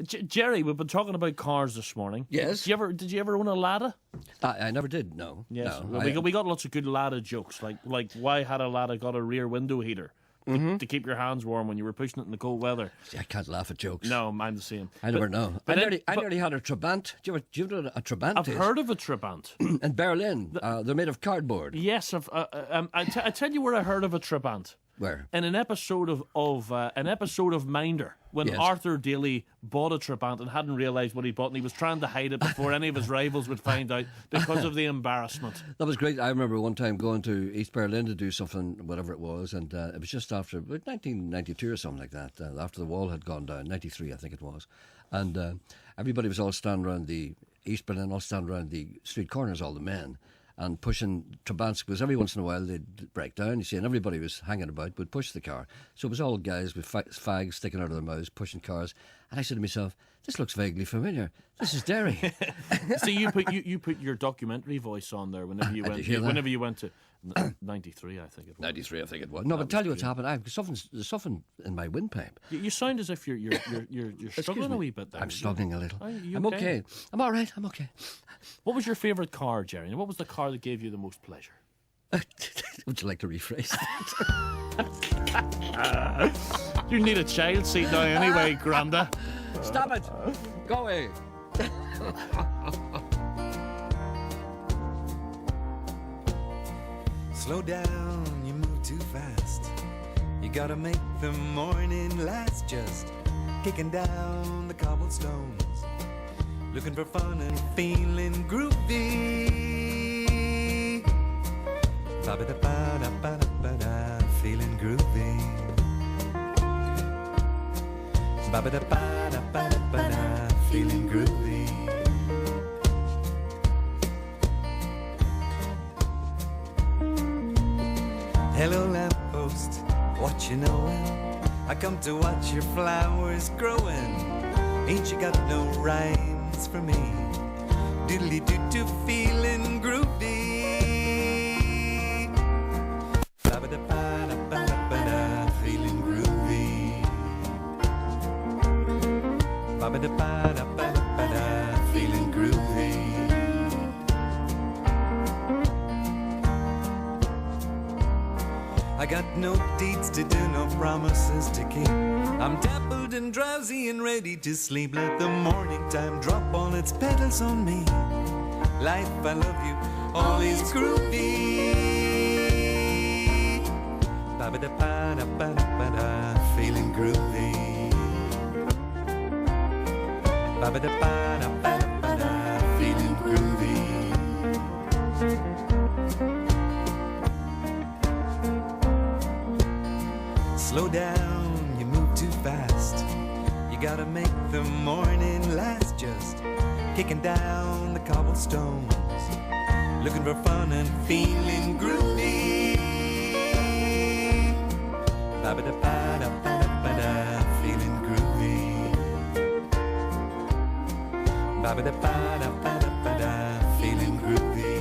Gerry, we've been talking about cars this morning. Yes. Did you ever own a Lada? I never did, no. Yes. No, Well, we got lots of good Lada jokes, like why had a Lada got a rear window heater? To keep your hands warm when you were pushing it in the cold weather. See, I can't laugh at jokes. No, I'm the same. I never know. I nearly had a Trabant. Do you know a Trabant I've heard of a Trabant. In Berlin. They're made of cardboard. Yes, I tell you where I heard of a Trabant. Where? In an episode of Minder, when Yes. Arthur Daly bought a Trabant and hadn't realised what he bought, and he was trying to hide it before any of his rivals would find out because of the embarrassment. That was great. I remember one time going to East Berlin to do something, whatever it was, and it was just after 1992 or something like that, after the wall had gone down, 93 I think it was. And everybody was all standing around the East Berlin, all standing around the street corners, all the men, and pushing Trabants, because every once in a while they'd break down, you see, and everybody was hanging about, would push the car. So it was all guys with fags sticking out of their mouths, pushing cars. And I said to myself, this looks vaguely familiar. This is Derry. So you put your documentary voice on there whenever you went to 93, I think it was. 93, I think it was. No, but tell you what's happened. There's something in my windpipe. You sound as if you're struggling a wee bit there. I'm struggling a little. You I'm okay. I'm all right. I'm okay. What was your favourite car, Gerry? And what was the car that gave you the most pleasure? Would you like to rephrase that? You need a child seat now anyway, Granda. Stop it. Go away. Slow down, you move too fast. You gotta make the morning last. Just kicking down the cobblestones, looking for fun and feeling groovy. Ba-ba-da-ba-da-ba-da-ba-da, feeling groovy. Ba-ba-da-ba-da-ba-da-ba-da, feeling groovy. Hello lamppost, what you knowin'? I come to watch your flowers growin'. Ain't you got no rhymes for me? Doodly-doo-doo, feeling groovy. Ba-ba-da-ba-da-ba-da-ba-da, feeling groovy. Ba-ba-da-ba-da-ba-da-ba-da, feeling groovy. I got no deeds to do, no promises to keep. I'm dappled and drowsy and ready to sleep. Let the morning time drop all its petals on me. Life, I love you, all is groovy. Ba-ba-da-ba-da-ba-da-ba-da, feeling groovy. Ba-ba-da-ba-da-ba-da-ba-da, feeling groovy. Slow down, you move too fast. You gotta make the morning last. Just kicking down the cobblestones, looking for fun and feeling groovy. Ba-ba-da-ba-da-ba-da-ba-da, feeling groovy. Ba-ba-da-ba-da-ba-da-ba-da, feeling groovy.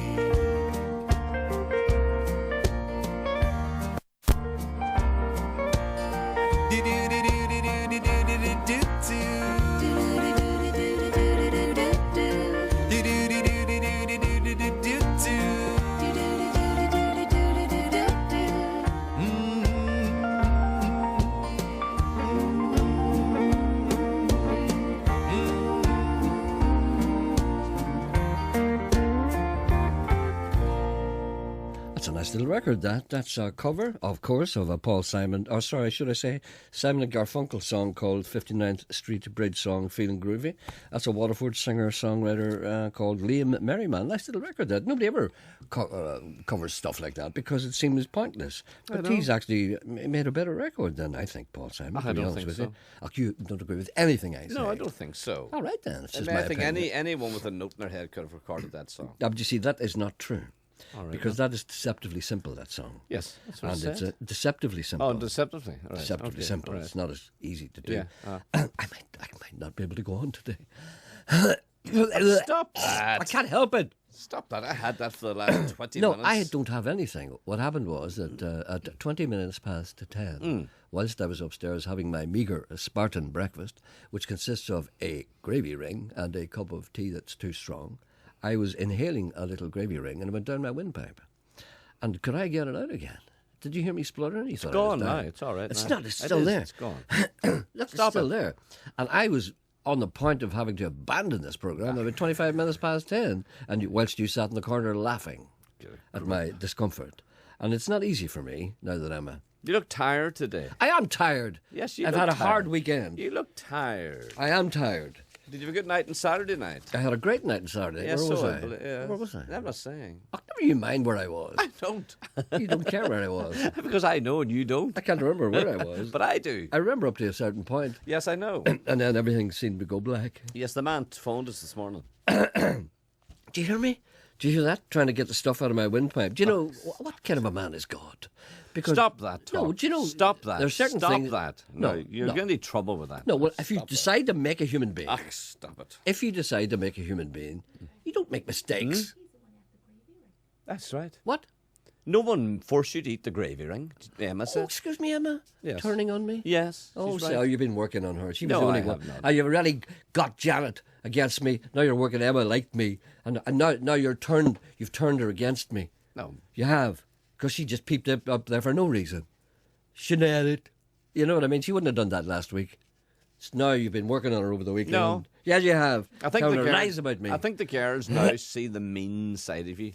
That's a nice little record, That's a cover, of course, of a Paul Simon, or sorry, should I say, Simon and Garfunkel song called 59th Street Bridge Song, Feeling Groovy. That's a Waterford singer-songwriter called Liam Merriman. Nice little record, that. Nobody ever covers stuff like that because it seems pointless. But he's actually made a better record than, I think, Paul Simon, to be honest with you. You don't agree with anything I say? No, I don't think so. All right, then. It's just I my think opinion. anyone with a note in their head could have recorded that song. But you see, that is not true. All right, Because that is deceptively simple, that song. Yes, that's what I And said. it's deceptively simple. Oh, deceptively. All right. Deceptively okay. simple. All right. It's not as easy to do. Yeah. I might not be able to go on today. Stop that. I can't help it. Stop that. I had that for the last 20 No, minutes. I don't have anything. What happened was that at 20 minutes past 10, whilst I was upstairs having my meagre Spartan breakfast, which consists of a gravy ring and a cup of tea that's too strong, I was inhaling a little gravy ring and it went down my windpipe. And could I get it out again? Did you hear me spluttering? It's gone now. It's all right. It's now. not. It's still there. It's gone. Look, it's still there. And I was on the point of having to abandon this programme about 25 minutes past 10, and whilst you sat in the corner laughing at my discomfort. And it's not easy for me now that I'm a... You look tired today. I am tired. Yes, you I've look had a tired. hard weekend. You look tired. I am tired. Did you have a good night on Saturday night? I had a great night on Saturday. Yes, Where was so I? yeah. Where was I? I'm not saying. Oh, never you mind where I was. I don't. You don't care where I was. Because I know and you don't. I can't remember where I was. But I do. I remember up to a certain point, Yes, I know. and then everything seemed to go black. Yes, the man phoned us this morning. Do you hear me? Do you hear that? Trying to get the stuff out of my windpipe. Do you know what kind of a man is God? Because Stop that, Tom. No, do you know? Stop that. There's certain Stop things. that. No, you're no. going to need trouble with that. No, well, if you decide to make a human being, Stop it. if you decide to make a human being, you don't make mistakes. That's right. What? No one forced you to eat the gravy ring, Emma Oh, said. excuse me, Emma. Yes. Turning on me. Yes. Oh, she's so right. you've been working on her. She was No, the only I one. have not. And you've really got Janet against me. Now you're working Emma like me, and now you've turned her against me. No. You have, because she just peeped up there for no reason. Shouldn't have had it. You know what I mean? She wouldn't have done that last week. It's now you've been working on her over the weekend. No. Yes, you have. I think Telling the her girls, lies about me. I think the girls now see the mean side of you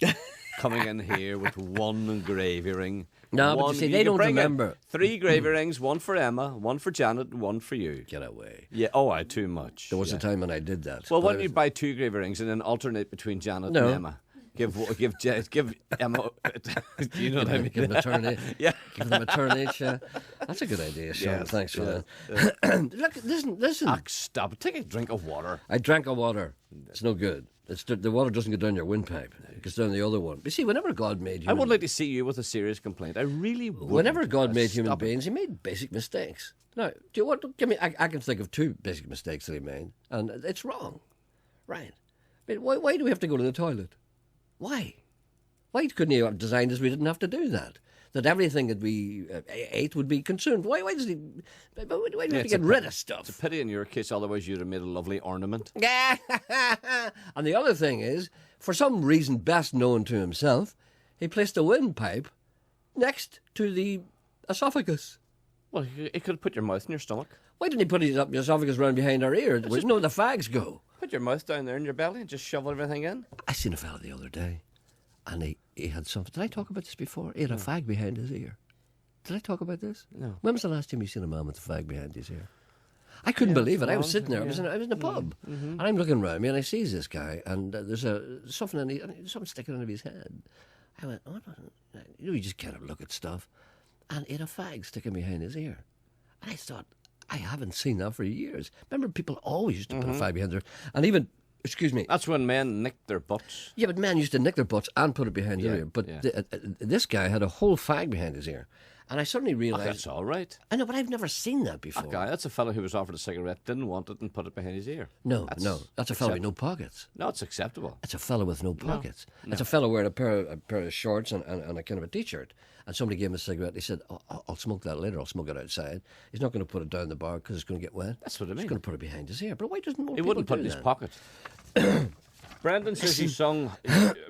coming in here with one gravy ring. No, but one, you see, you they can don't bring in remember. 3 gravy rings, one for Emma, one for Janet, and one for you. Get away. Yeah. Oh, I too much. There was yeah. a time when I did that. Well, but why I don't you was- buy 2 gravy rings and then alternate between Janet No. and Emma? Give Emma. Do you know what I mean? Give them a turn each. Yeah. Give them a turn each. That's a good idea, Sean. Yes, Thanks for yeah, that. Look, listen. Stop. Take a drink of water. I drank a water. It's no good. The water doesn't go down your windpipe. It goes down the other one. But see, whenever God made I human would like to see you with a serious complaint. I really would. Whenever God made human Stop it. beings, he made basic mistakes. Now, do you want? Give me. I can think of 2 basic mistakes that he made, and it's wrong. Right? I mean, why do we have to go to the toilet? Why? Why couldn't he have designed us we didn't have to do that? That everything that we ate would be consumed. Why does he? Why do we have to it's get a rid pity. of stuff? It's a pity in your case, otherwise you'd have made a lovely ornament. And the other thing is, for some reason best known to himself, he placed a windpipe next to the esophagus. Well, you could have put your mouth in your stomach. Why didn't he put his esophagus round behind our ear? Where no, the fags go. Put your mouth down there in your belly and just shovel everything in. I seen a fella the other day, and he had something. Did I talk about this before? He had a fag behind his ear. Did I talk about this? No. When was the last time you seen a man with a fag behind his ear? I couldn't believe it. I was sitting there. I was in a pub, and I'm looking around me, and I sees this guy, and there's something sticking out of his head. I went, oh, no. You just kind of look at stuff, and he had a fag sticking behind his ear, and I thought, I haven't seen that for years. Remember, people always used to put a fag behind their, and even. Excuse me. That's when men nicked their butts. Yeah, but men used to nick their butts and put it behind their Yeah, ear. But yeah. This guy had a whole fag behind his ear. And I suddenly Oh, realised... that's all right. I know, but I've never seen that before. That guy, that's a fellow who was offered a cigarette, didn't want it, and put it behind his ear. No, that's a fellow with no pockets. No, it's acceptable. It's a fellow with no pockets. It's a fellow wearing a pair of shorts and a kind of a T-shirt. And somebody gave him a cigarette. He said, I'll smoke that later. I'll smoke it outside. He's not going to put it down the bar because it's going to get wet. That's what I He's mean. going to put it behind his ear. But why doesn't more He people wouldn't put it do in his that? pocket. Brendan says you sung.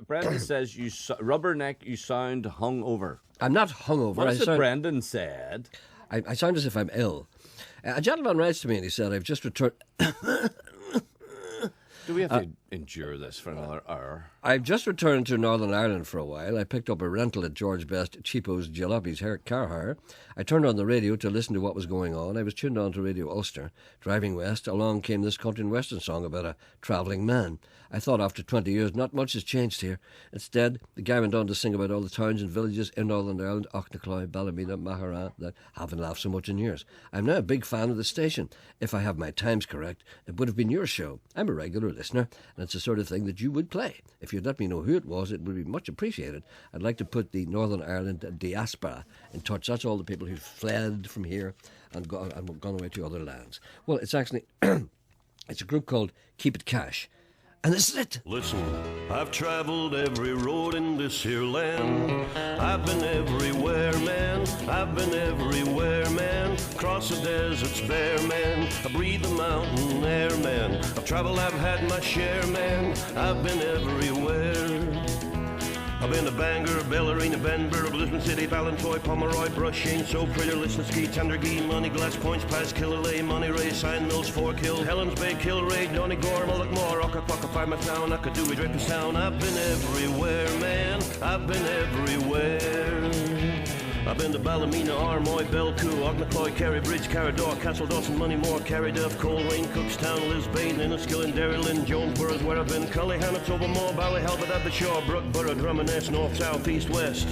Brendan says you rubberneck. You sound hungover. I'm not hungover. What I is it sound- Brendan said? I sound as if I'm ill. A gentleman writes to me and he said, I've just returned... Do we have to endure this for another hour? I've just returned to Northern Ireland for a while. I picked up a rental at George Best Cheapo's Jalopy's car hire. I turned on the radio to listen to what was going on. I was tuned on to Radio Ulster. Driving west, along came this country and western song about a travelling man. I thought after 20 years, not much has changed here. Instead, the guy went on to sing about all the towns and villages in Northern Ireland, Auchnacoy, Ballymena, Mahara, that haven't laughed so much in years. I'm now a big fan of the station. If I have my times correct, it would have been your show. I'm a regular listener, and it's the sort of thing that you would play. If you'd let me know who it was, it would be much appreciated. I'd like to put the Northern Ireland diaspora in touch. That's all the people who fled from here and gone away to other lands. Well, it's actually it's a group called Keep It Cash. And this is it. Listen, I've traveled every road in this here land. I've been everywhere, man. I've been everywhere, man. Cross the deserts bare, man. I breathe the mountain air, man. I've traveled, I've had my share, man. I've been everywhere. I've been to Bangor, Bellarina, Benborough, Lisbon City, Ballantoy, Pomeroy, Brushing, So Pretty, Lisnaskey, Tandergee, Money, Glass Points, Pass, Killalay, Monterey, Sign Mills, Four Kill, Helens Bay, Kilray, Donegal, Mullaghmore, Ockapoka, Firemantown, Akadooey, Draperstown. I've been everywhere, man. I've been everywhere. I've been to Ballymena, Armoy, Belcoo, Ognacoy, Kerry Bridge, Carrador, Castle Dawson, Moneymore, Carryduff, Coleraine, Cookstown, Lisbane, Inniskillen, Derrylin, Jonesboro's where I've been, Cully, Hammett, Tobermore, Ballyhalbert, Abbashaw, Brookborough, Drummoness, North, South, East, West.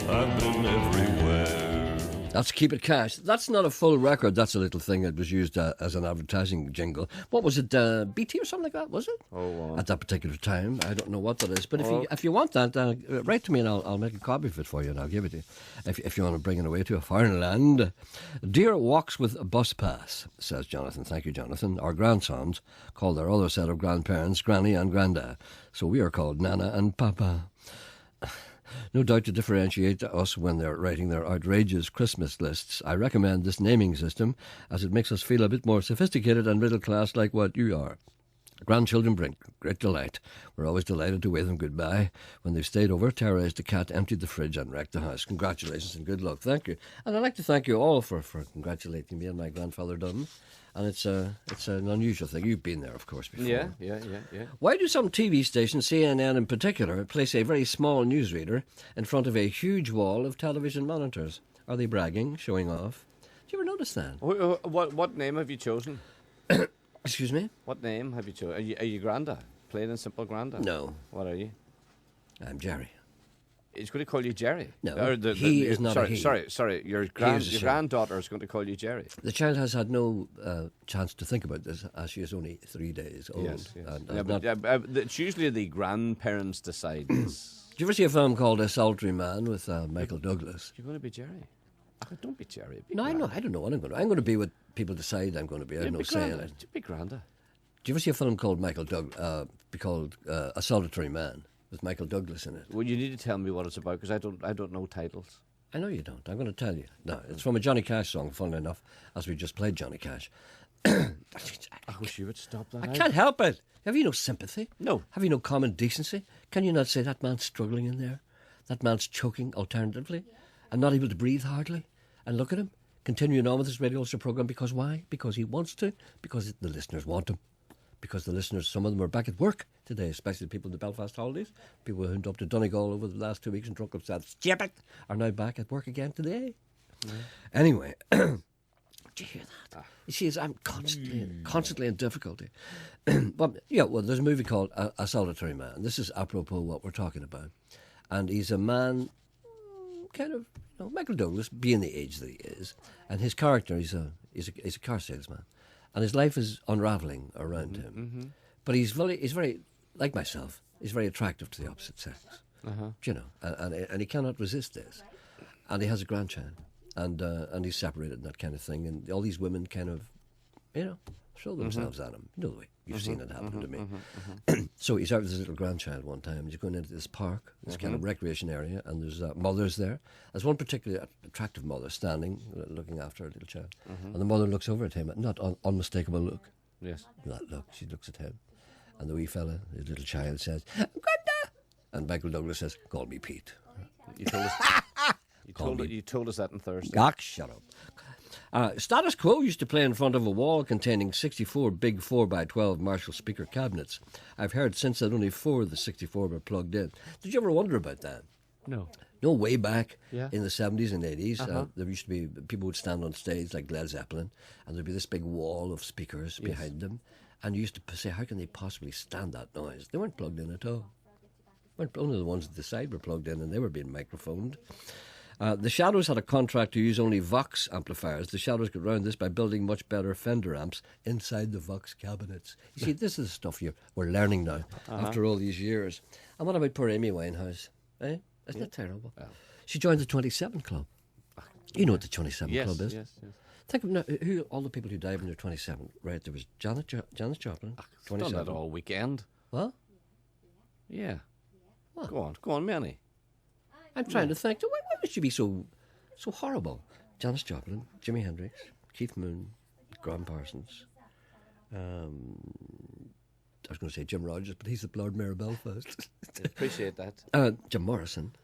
I've been everywhere. That's Keep It Cash. That's not a full record. That's a little thing that was used as an advertising jingle. What was it, BT or something like that, was it? Oh, at that particular time. I don't know what that is. But if you want that, write to me and I'll make a copy of it for you and I'll give it to you. If you want to bring it away to a foreign land. Dear walks with a bus pass, says Jonathan. Thank you, Jonathan. Our grandsons call their other set of grandparents Granny and Granda. So we are called Nana and Papa. No doubt to differentiate us when they're writing their outrageous Christmas lists. I recommend this naming system as it makes us feel a bit more sophisticated and middle class like what you are. Grandchildren bring great delight. We're always delighted to wave them goodbye. When they've stayed over, terrorised the cat, emptied the fridge and wrecked the house. Congratulations and good luck. Thank you. And I'd like to thank you all for congratulating me on my grandfather done. And it's an unusual thing. You've been there, of course, before. Yeah. Why do some TV stations, CNN in particular, place a very small newsreader in front of a huge wall of television monitors? Are they bragging, showing off? Do you ever notice that? What name have you chosen? Excuse me? What name have you chosen? Are you Granda? Plain and simple Granda? No. What are you? I'm Jerry. He's going to call you Jerry. No, he is not sorry, a he. Sorry. Your granddaughter is going to call you Jerry. The child has had no chance to think about this as she is only 3 days old. Yes. And It's usually the grandparents decide this. Did you ever see a film called A Solitary Man with Michael Douglas? You're going to be Jerry. Oh, don't be Jerry. Be No, Granda. I don't know what I'm going to. I'm going to be what people decide I'm going to be. I have no say in it. Be Granda. Did you ever see a film called called A Solitary Man with Michael Douglas in it? Well, you need to tell me what it's about because I don't know titles. I know you don't. I'm going to tell you. No, it's from a Johnny Cash song, funnily enough, as we just played Johnny Cash. I wish you would stop that. I can't help it. Have you no sympathy? No. Have you no common decency? Can you not say that man's struggling in there? That man's choking alternatively and not able to breathe hardly? And look at him, continuing on with his radio show programme. Because why? Because he wants to. Because the listeners want him. Because the listeners, some of them are back at work today, especially people in the Belfast holidays. People who went up to Donegal over the last 2 weeks and drunk up South Stupid are now back at work again today. Anyway, do you hear that? You see, I'm constantly in difficulty. But there's a movie called A Solitary Man. This is apropos what we're talking about. And he's a man, kind of, Michael Douglas, being the age that he is, and his character, he's a car salesman. And his life is unravelling around him. Mm-hmm. But he's very, like myself, he's very attractive to the opposite sex. And he cannot resist this. And he has a grandchild. And he's separated and that kind of thing. And all these women kind of, throw themselves at him. You know the way you've seen it happen to me. So he's out with his little grandchild one time. He's going into this park, this kind of recreation area, and there's mothers there. There's one particularly attractive mother standing, looking after her little child. And the mother looks over at him, not unmistakable look. Yes. That look, she looks at him. And the wee fella, his little child, says, Granda! And Michael Douglas says, call me Pete. You told us. You told us that on Thursday. Shut up. Status Quo used to play in front of a wall containing 64 big 4x12 Marshall speaker cabinets. I've heard since that only 4 of the 64 were plugged in. Did you ever wonder about that? No. Way back Yeah. in the 70s and 80s, there used to be, people would stand on stage like Led Zeppelin, and there'd be this big wall of speakers behind them, and you used to say, how can they possibly stand that noise? They weren't plugged in at all. Only the ones at the side were plugged in, and they were being microphoned. The Shadows had a contract to use only Vox amplifiers. The Shadows got around this by building much better Fender amps inside the Vox cabinets. You see, this is the stuff we're learning now after all these years. And what about poor Amy Winehouse? Isn't that terrible? Yeah. She joined the 27 Club. You know what the 27 Yes, Club is? yes, yes. Think of now, who all the people who died when they're 27. Right, there was Janis Joplin, Done 27. that all weekend. What? Yeah. What? Go on, Manny. I'm trying to think. Why would she be so horrible? Janis Joplin, Jimi Hendrix, Keith Moon, Graham Parsons. I was going to say Jim Rogers, but he's the Lord Mayor of Belfast. Appreciate that. Jim Morrison,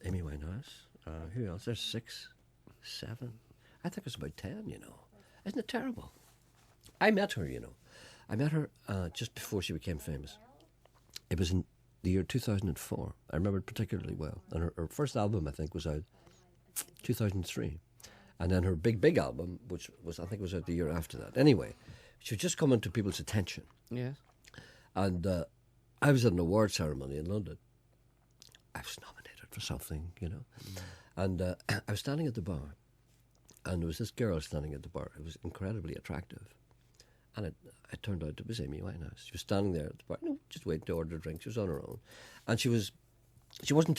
Amy Winehouse. Who else? There's 6, 7. I think it's about 10, you know. Isn't it terrible? I met her, you know. I met her just before she became famous. It was in the year 2004. I remember it particularly well. And her first album, I think, was out 2003. And then her big album, which was, I think, was out the year after that. Anyway, she was just coming to people's attention. Yes. And I was at an award ceremony in London. I was nominated for something, you know. And I was standing at the bar. And there was this girl standing at the bar. It was incredibly attractive. And it turned out it was Amy Winehouse. She was standing there at the bar, just waiting to order a drink. She was on her own. And she wasn't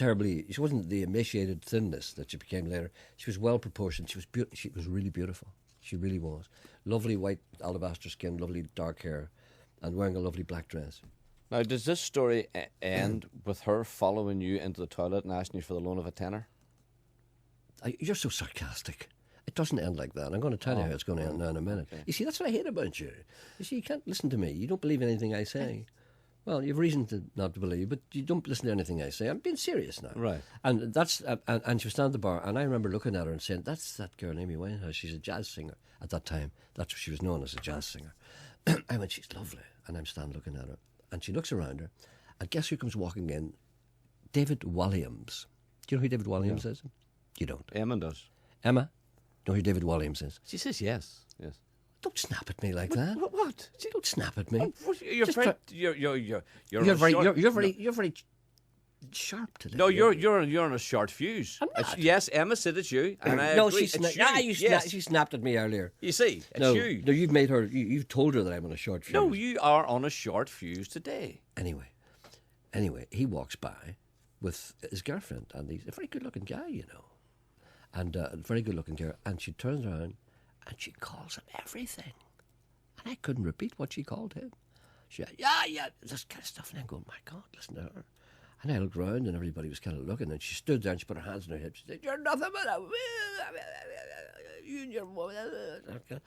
the emaciated thinness that she became later. She was well proportioned. She was really beautiful. She really was. Lovely white alabaster skin, lovely dark hair, and wearing a lovely black dress. Now, does this story end with her following you into the toilet and asking you for the loan of a tenner? You're so sarcastic. It doesn't end like that. I'm going to tell you how it's going to end now in a minute. Okay. You see, that's what I hate about you. You see, you can't listen to me. You don't believe anything I say. Well, you have reason to not to believe, but you don't listen to anything I say. I'm being serious now. Right. And that's and she was standing at the bar, and I remember looking at her and saying, "That's that girl, Amy Winehouse. She's a jazz singer at that time. That's what she was known as, a jazz singer." I went, "She's lovely," and I'm standing looking at her, and she looks around her, and guess who comes walking in? David Walliams. Do you know who David Walliams is? You don't. Emma does. Emma, know who David Walliams is? She says yes. Yes. Don't snap at me like that. What? Don't snap at me. You're Just very, try- you're very sharp today. No, you're on a short fuse. I'm not. Yes, Emma said it's you, and I No, agree. she It's you. Yes. she snapped at me earlier. You see, it's No, you. no, you've made her. You've told her that I'm on a short fuse. No, you are on a short fuse today. Anyway, he walks by with his girlfriend, and he's a very good-looking guy, you know, and a very good-looking girl. And she turns around, and she calls him everything, and I couldn't repeat what she called him. She said, yeah, this kind of stuff, and I'm going, my God, listen to her. And I looked round, and everybody was kind of looking, and she stood there, and she put her hands on her hips. She said, "You're nothing but a union woman." And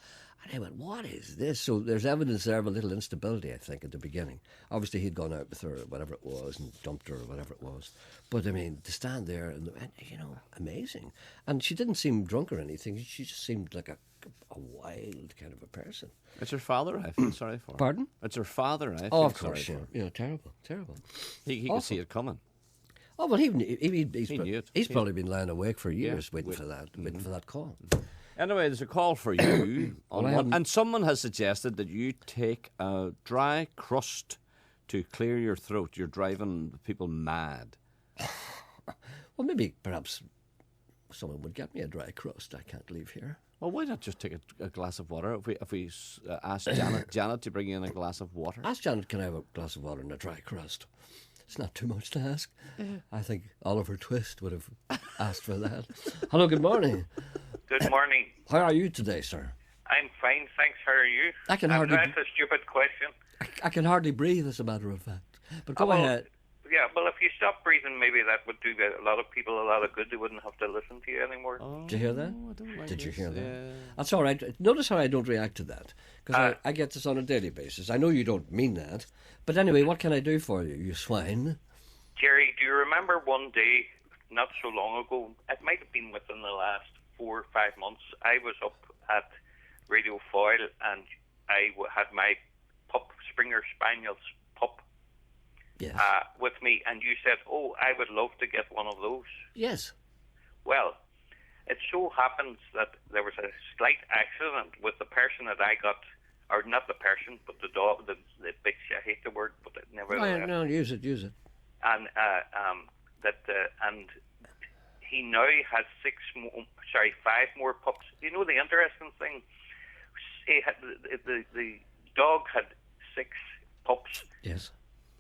I went, "What is this?" So there's evidence there of a little instability, I think, at the beginning. Obviously, he'd gone out with her, whatever it was, and dumped her, or whatever it was. But, I mean, to stand there, and you know, amazing. And she didn't seem drunk or anything. She just seemed like a wild kind of a person. It's her father I feel sorry for. Pardon? It's her father I feel Oh, of sorry course, yeah. for. You know, terrible. He could see it coming. Oh, well, he's He knew it. He's probably been lying awake for years waiting wait. for that, waiting for that call. Anyway, there's a call for you, on Well, I one, haven't- and someone has suggested that you take a dry crust to clear your throat. You're driving people mad. Well, maybe, perhaps, someone would get me a dry crust. I can't leave here. Well, why not just take a glass of water? If we ask Janet to bring you in a glass of water. Ask Janet, can I have a glass of water and a dry crust? It's not too much to ask. I think Oliver Twist would have asked for that. Hello, good morning. Good morning. How are you today, sir? I'm fine, thanks. How are you? I can hardly- That's a stupid question. I can hardly breathe, as a matter of fact. But go Well, ahead. Yeah, well, if you stop breathing, maybe that would do a lot of people a lot of good. They wouldn't have to listen to you anymore. Did you hear that? I don't like Did you this. hear that? Yeah. That's all right. Notice how I don't react to that. Because I get this on a daily basis. I know you don't mean that. But anyway, what can I do for you, you swine? Gerry, do you remember one day, not so long ago, it might have been within the last 4 or 5 months, I was up at Radio Foyle and I had my pup, Springer Spaniel's pup, Yes. with me, and you said, "Oh, I would love to get one of those." Yes. Well, it so happens that there was a slight accident with the person that I got, or not the person, but the dog, the bitch. I hate the word, but it never. No, use it. And and he now has 5 more pups. You know the interesting thing, he had, the dog had 6 pups Yes.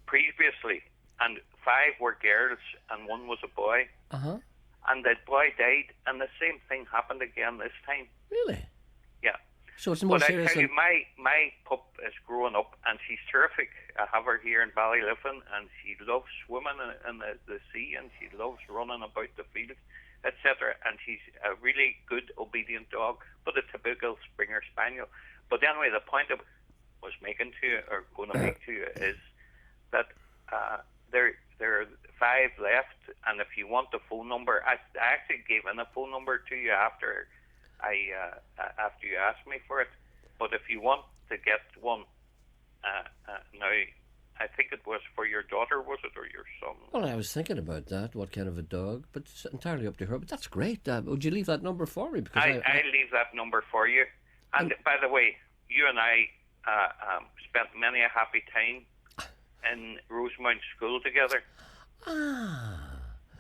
previously, and 5 were girls and 1 was a boy. Uh-huh. and the boy died, and the same thing happened again this time. Really? Yeah. So it's more But I serious tell you, than... my pup is growing up, and she's terrific. I have her here in Ballyliffin, and she loves swimming in the sea, and she loves running about the fields, etc. And she's a really good, obedient dog, but a typical Springer Spaniel. But anyway, the point I was making to you, or going to make to you, is that there are 5 left, and if you want the phone number, I actually gave in a phone number to you after after you asked me for it. But if you want to get one now, I think it was for your daughter, was it, or your son? Well, I was thinking about that, what kind of a dog, but it's entirely up to her. But that's great. Would you leave that number for me? Because I leave that number for you. And by the way, you and I spent many a happy time in Rosemount School together.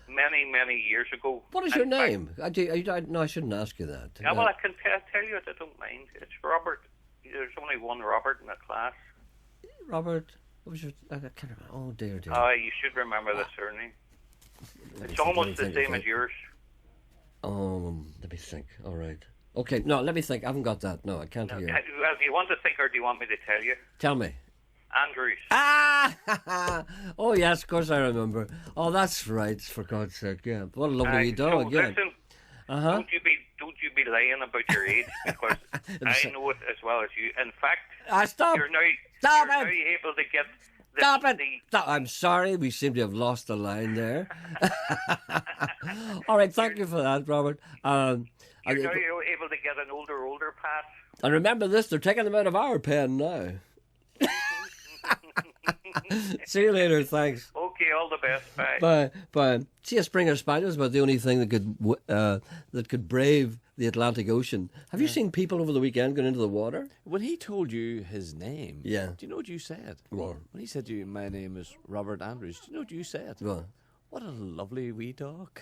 Many, many years ago. What is your name? No, I shouldn't ask you that. Yeah, well, I can tell you it. I don't mind. It's Robert. There's only one Robert in the class. Robert, what was your... I can't remember. Oh, dear. Oh, you should remember the surname. It's almost the same as yours. Let me think. All right. Okay, no, let me think. I haven't got that. No, I can't hear. Well, do you want to think, or do you want me to tell you? Tell me. Andrews. Oh, yes, of course I remember. Oh, that's right, for God's sake, yeah. What a lovely wee dog, so yeah. Listen, Uh-huh. don't you be lying about your age, because I know it as well as you. In fact, Stop! you're now able to get Stop it! Stop. I'm sorry, we seem to have lost the line there. All right, thank you for that, Robert. You're now able to get an older pass. And remember this, they're taking them out of our pen now. See you later, thanks. Okay, all the best. Bye. See, a Springer Spaniel is about the only thing that could brave the Atlantic Ocean. Have you seen people over the weekend going into the water? When he told you his name, Yeah. do you know what you said? What? When he said to you, my name is Robert Andrews, do you know what you said? What? What a lovely wee dog.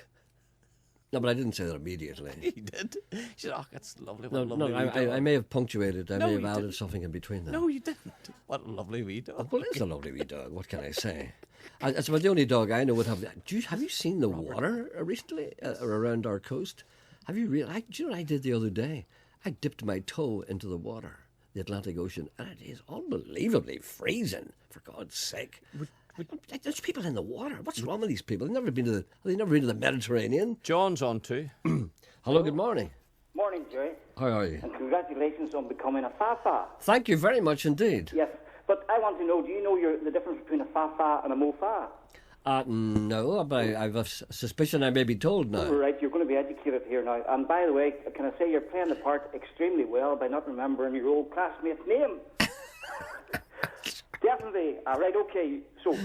No, but I didn't say that immediately. He did. He said, oh, that's lovely. What No, a lovely wee dog. I may have punctuated. I No, may have you added didn't. something in between there. No, you didn't. What a lovely wee dog. Well, it's a lovely wee dog. What can I say? It's about the only dog I know would have. Have you seen the water recently around our coast? Have you really? Do you know what I did the other day? I dipped my toe into the water, the Atlantic Ocean, and it is unbelievably freezing. For God's sake! There's people in the water. What's wrong with these people? They've never been to the Mediterranean. John's on too. Hello, good morning. Morning, Gerry. How are you? And congratulations on becoming a Fafa. Thank you very much indeed. Yes, but I want to know, do you know the difference between a Fafa and a Mofa? No, but I have a suspicion I may be told now. Right, you're going to be educated here now. And by the way, can I say you're playing the part extremely well by not remembering your old classmate's name? Definitely. Right, okay. So,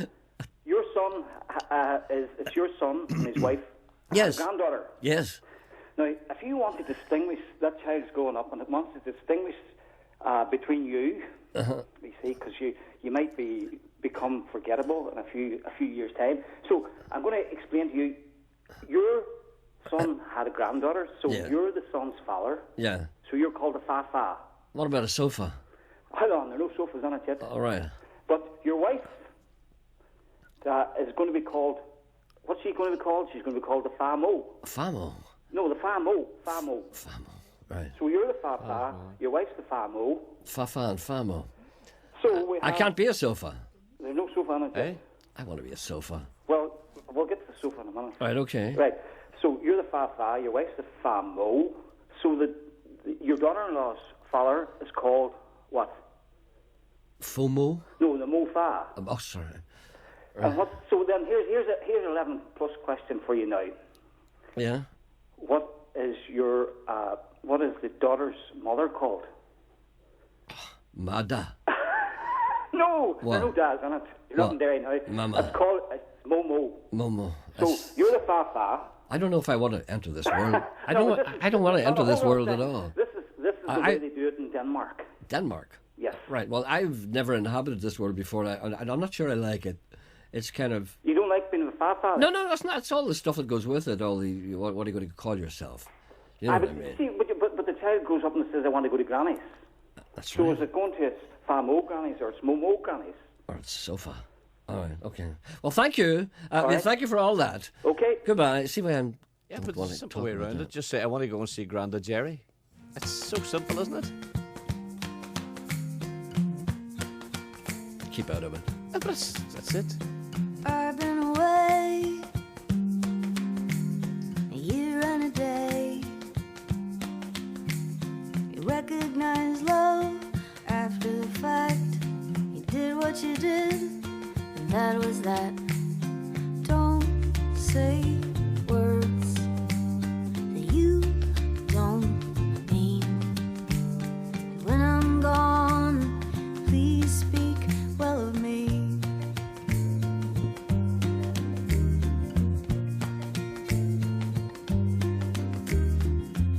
your son, it's your son and his wife. Yes. Granddaughter. Yes. Now, if you want to distinguish, that child's growing up and it wants to distinguish between you, you see, because you might become forgettable in a few years' time. So I'm going to explain to you, your son had a granddaughter, so Yeah. you're the son's father. Yeah. So you're called a Fafa. What about a sofa? Hold on, there are no sofas on it yet. All right. But your wife is going to be called, what's she going to be called? She's going to be called the Famo. Famo. No, the Famo. Famo. Right. So you're the Fafa, your wife's the Famo. Fafa and Famo. So we I have, can't be a sofa. There's no sofa on it yet. Eh? I want to be a sofa. Well, we'll get to the sofa in a minute. Right, okay. Right. So you're the Fafa, your wife's the Famo. So your daughter-in-law's father is called what? FOMO? No, the Mofa. Oh, sorry. And what? So then here's an 11 plus question for you now. Yeah? What is the daughter's mother called? Mada. No, What? there's no dads on it. You're What? not there now. Mama. It's called Momo. Momo. So you're the Fafa. I don't know if I want to enter this world. I No, don't. but this is- I don't want to enter this hold on world a at second. all. This is the way they do it in Denmark. Denmark. Yes. Right. Well, I've never inhabited this world before, and I'm not sure I like it. It's kind of You don't like being a Fafa? no. That's not. It's all the stuff that goes with it. All the what are you going to call yourself? You know what I mean? See, but the child grows up and says, I want to go to Granny's. That's So right. is it going to Famo Granny's or it's Momo Granny's? Or it's sofa. All right. Okay. Well, thank you. right. Thank you for all that. Okay. Goodbye. See why I'm Yeah, Don't but wanna there's a simple talk way about around that. it. Just say, I want to go and see Granda Gerry. It's so simple, isn't it? Keep out of it. Yeah, but that's it. I've been away a year and a day. You recognize love after the fact. You did what you did, and that was that. Don't say words that you don't mean. And when I'm gone, please speak well of me.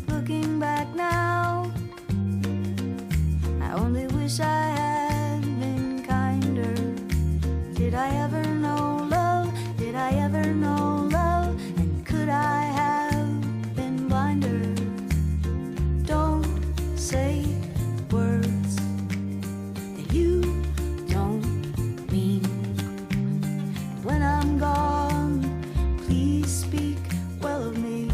Looking back now, I only wish I had been kinder. Did I ever know love? Did I ever know love? And could I have been blinder? Don't say words that you don't mean. When I'm gone, please speak well of me.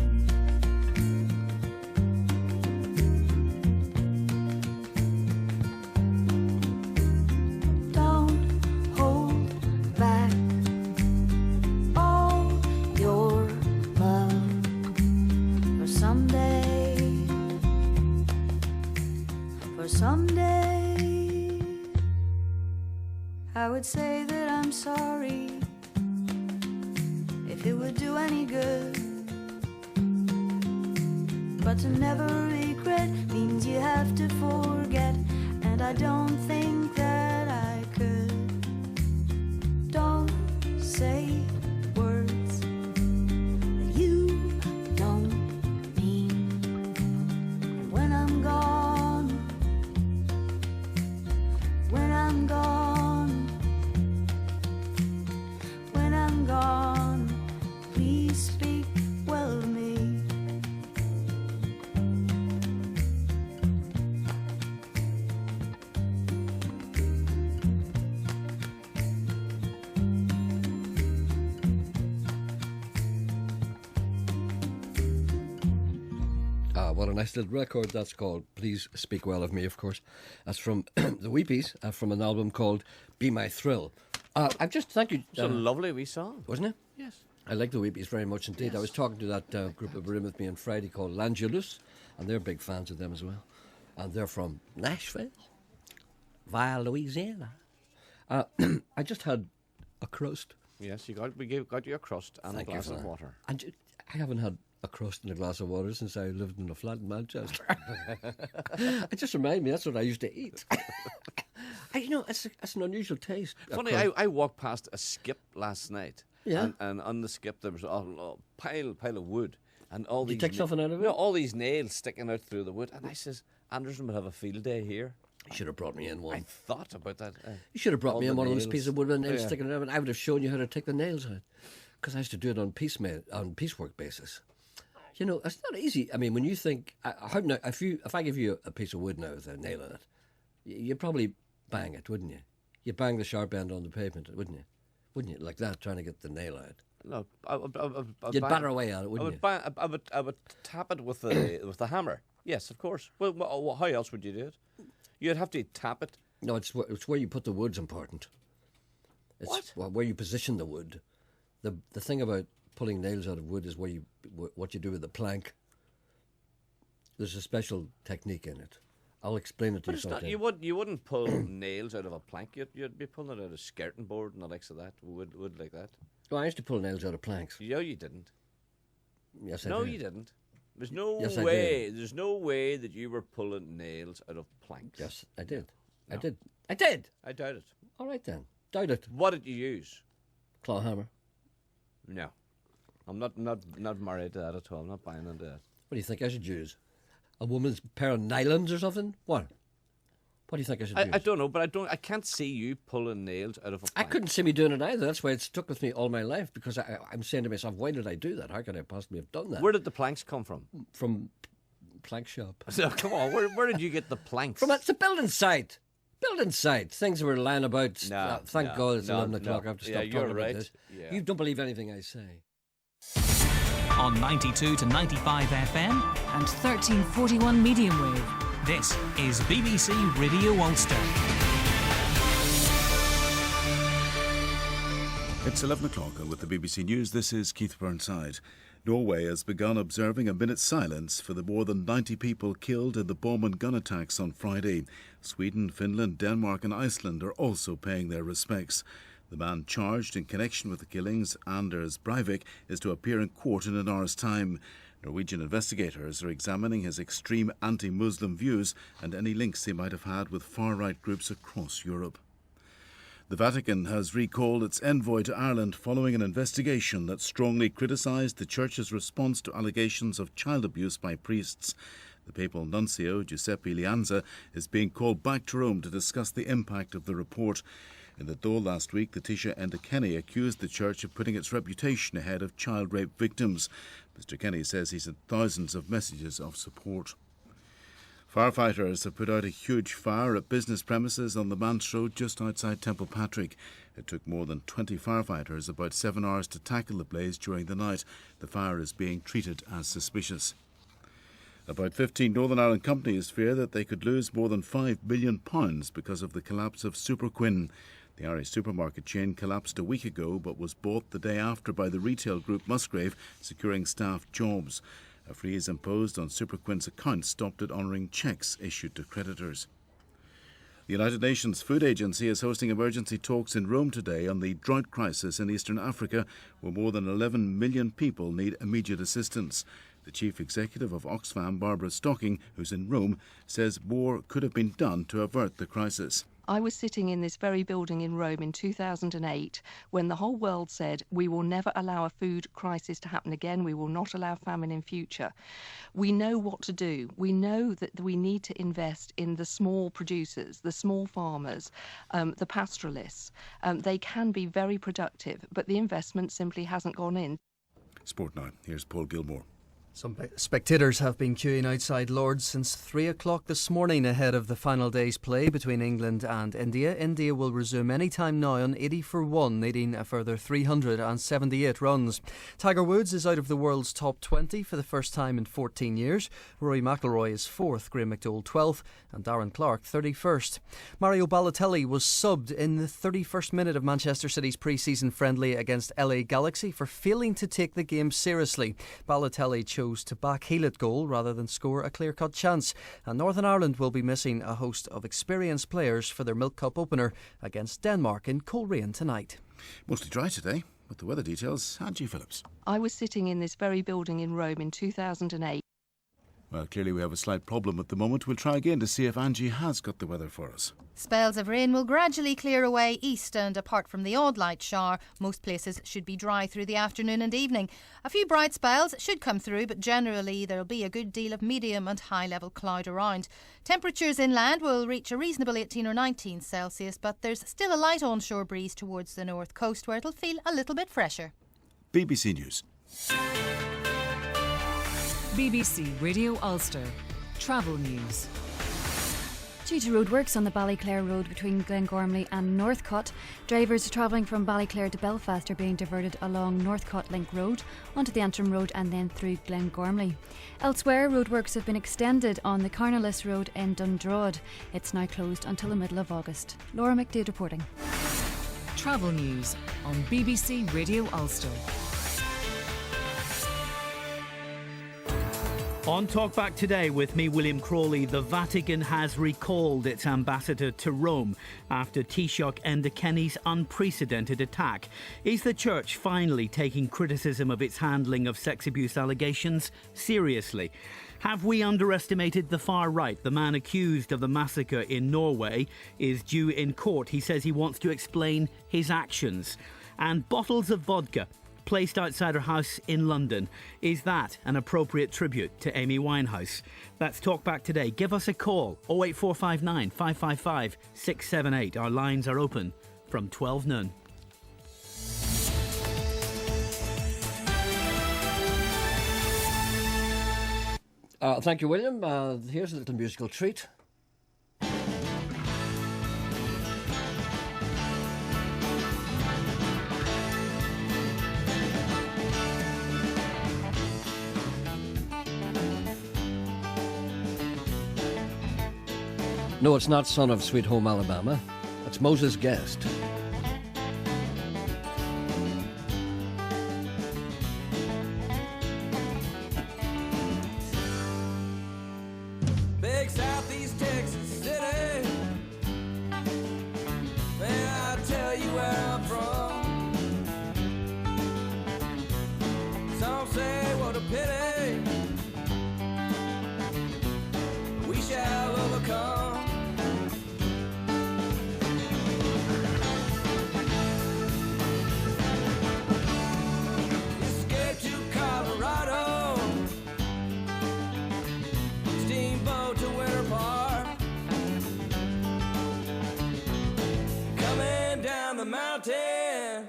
Don't hold back all your love for someday. For someday, I would say that I'm sorry if it would do any good. But to never regret means you have to forget, and I don't think that I could. Don't say words that you don't mean. And when I'm gone, when I'm gone, when I'm gone, please speak well of me. What a nice little record that's called. Please Speak Well of Me, of course. That's from the Weepies, from an album called Be My Thrill. I've just, thank you. It's a lovely wee song. Wasn't it? Yes. I like the Weepies very much indeed. I was talking to that group that were in with me on Friday called Langulus, and they're big fans of them as well. And they're from Nashville, via Louisiana. I just had a crust. Yes, we got you a crust and Thank a you glass for of that. water. And I haven't had a crust and a glass of water since I lived in a flat in Manchester. It just reminded me, that's what I used to eat. It's an unusual taste. Funny, I walked past a skip last night. Yeah. And on the skip there was a pile of wood. And all Did you these take something out of it? No, all these nails sticking out through the wood. And I says, Anderson would have a field day here. You should have brought me in one. I thought about that. You should have brought all me in the one of those nails. pieces of wood with nails Yeah. sticking out, and I would have shown you how to take the nails out. Because I used to do it on piecework basis. You know, it's not easy. I mean, when you think, if I give you a piece of wood now with a nail in it, you'd probably bang it, wouldn't you? You'd bang the sharp end on the pavement, wouldn't you? Wouldn't you? Like that, trying to get the nail out. No, I'd You'd bang- batter away at it, wouldn't you? I would tap it with the hammer. Yes, of course. Well, how else would you do it? You'd have to tap it. No, it's where you put the wood's important. It's What? where you position the wood. The thing about pulling nails out of wood is what you do with the plank. There's a special technique in it. I'll explain it to But you it's not. sometime. You wouldn't pull nails out of a plank. You'd be pulling it out of skirting board and the likes of that. Wood like that. Well, I used to pull nails out of planks. No, you didn't. Yes, I No, did. you didn't. There's no Yes, I way. There's no way that you were pulling nails out of planks. Yes, I did. No. I did. I did. I doubt it. All right then. Doubt it. What did you use? Claw hammer. No, I'm not married to that at all. I'm not buying into that. What do you think I should use? A woman's pair of nylons or something? What? What do you think I should use? I don't know, but I can't see you pulling nails out of a I plank. couldn't see me doing it either. That's why it stuck with me all my life, because I'm saying to myself, why did I do that? How could I possibly have done that? Where did the planks come from? From plank shop. So, come on, where did you get the planks? It's a building site. Building site. Things were lying about. No, thank no, God it's no, 11 o'clock. no. I have to Yeah, stop you're talking right. about this. Yeah. You don't believe anything I say. on 92 to 95 FM and 1341 medium wave. This is BBC Radio Ulster. It's 11 o'clock and with the BBC News, this is Keith Burnside. Norway has begun observing a minute's silence for the more than 90 people killed in the bomb and gun attacks on Friday. Sweden, Finland, Denmark and Iceland are also paying their respects. The man charged in connection with the killings, Anders Breivik, is to appear in court in an hour's time. Norwegian investigators are examining his extreme anti-Muslim views and any links he might have had with far-right groups across Europe. The Vatican has recalled its envoy to Ireland following an investigation that strongly criticised the Church's response to allegations of child abuse by priests. The papal nuncio, Giuseppe Lianza, is being called back to Rome to discuss the impact of the report. In the Dáil last week, the Taoiseach Enda Kenny accused the Church of putting its reputation ahead of child rape victims. Mr Kenny says he's had thousands of messages of support. Firefighters have put out a huge fire at business premises on the Manse Road just outside Templepatrick. It took more than 20 firefighters about 7 hours to tackle the blaze during the night. The fire is being treated as suspicious. About 15 Northern Ireland companies fear that they could lose more than £5 billion because of the collapse of Superquinn. The Irish supermarket chain collapsed a week ago but was bought the day after by the retail group Musgrave, securing staff jobs. A freeze imposed on Superquinn's accounts stopped it honouring cheques issued to creditors. The United Nations Food Agency is hosting emergency talks in Rome today on the drought crisis in Eastern Africa, where more than 11 million people need immediate assistance. The chief executive of Oxfam, Barbara Stocking, who's in Rome, says more could have been done to avert the crisis. I was sitting in this very building in Rome in 2008 when the whole world said we will never allow a food crisis to happen again, we will not allow famine in future. We know what to do. We know that we need to invest in the small producers, the small farmers, the pastoralists. They can be very productive, but the investment simply hasn't gone in. Sport now. Here's Paul Gilmore. Some spectators have been queuing outside Lord's since 3 o'clock this morning ahead of the final day's play between England and India. India will resume any time now on 80 for 1, needing a further 378 runs. Tiger Woods is out of the world's top 20 for the first time in 14 years. Rory McIlroy is 4th, Graham McDowell 12th and Darren Clarke 31st. Mario Balotelli was subbed in the 31st minute of Manchester City's pre-season friendly against LA Galaxy for failing to take the game seriously. Balotelli chose to backheel it goal rather than score a clear-cut chance, and Northern Ireland will be missing a host of experienced players for their Milk Cup opener against Denmark in Coleraine tonight. Mostly dry today. With the weather details, Angie Phillips. I was sitting in this very building in Rome in 2008. Well, clearly we have a slight problem at the moment. We'll try again to see if Angie has got the weather for us. Spells of rain will gradually clear away east, and apart from the odd light shower, most places should be dry through the afternoon and evening. A few bright spells should come through, but generally there'll be a good deal of medium and high level cloud around. Temperatures inland will reach a reasonable 18 or 19 Celsius, but there's still a light onshore breeze towards the north coast where it'll feel a little bit fresher. BBC News. BBC Radio Ulster. Travel news. Due to roadworks on the Ballyclare Road between Glengormley and Northcote, drivers travelling from Ballyclare to Belfast are being diverted along Northcote Link Road onto the Antrim Road and then through Glengormley. Elsewhere, roadworks have been extended on the Carnaliss Road in Dundrod. It's now closed until the middle of August. Laura McDade reporting. Travel news on BBC Radio Ulster. On Talkback today with me, William Crawley, the Vatican has recalled its ambassador to Rome after Taoiseach Enda Kenny's unprecedented attack. Is the Church finally taking criticism of its handling of sex abuse allegations seriously? Have we underestimated the far right? The man accused of the massacre in Norway is due in court. He says he wants to explain his actions. And bottles of vodka placed outside her house in London. Is that an appropriate tribute to Amy Winehouse? That's Talkback today. Give us a call, 08459 555 678. Our lines are open from 12 noon. Thank you, William. Here's a little musical treat. No, it's not Son of Sweet Home Alabama. It's Moses Guest. Big Southeast Texas city. May I tell you where I'm from? Some say what a pity. We shall overcome. Escape to Colorado. Steamboat to Winter Park. Coming down the mountain.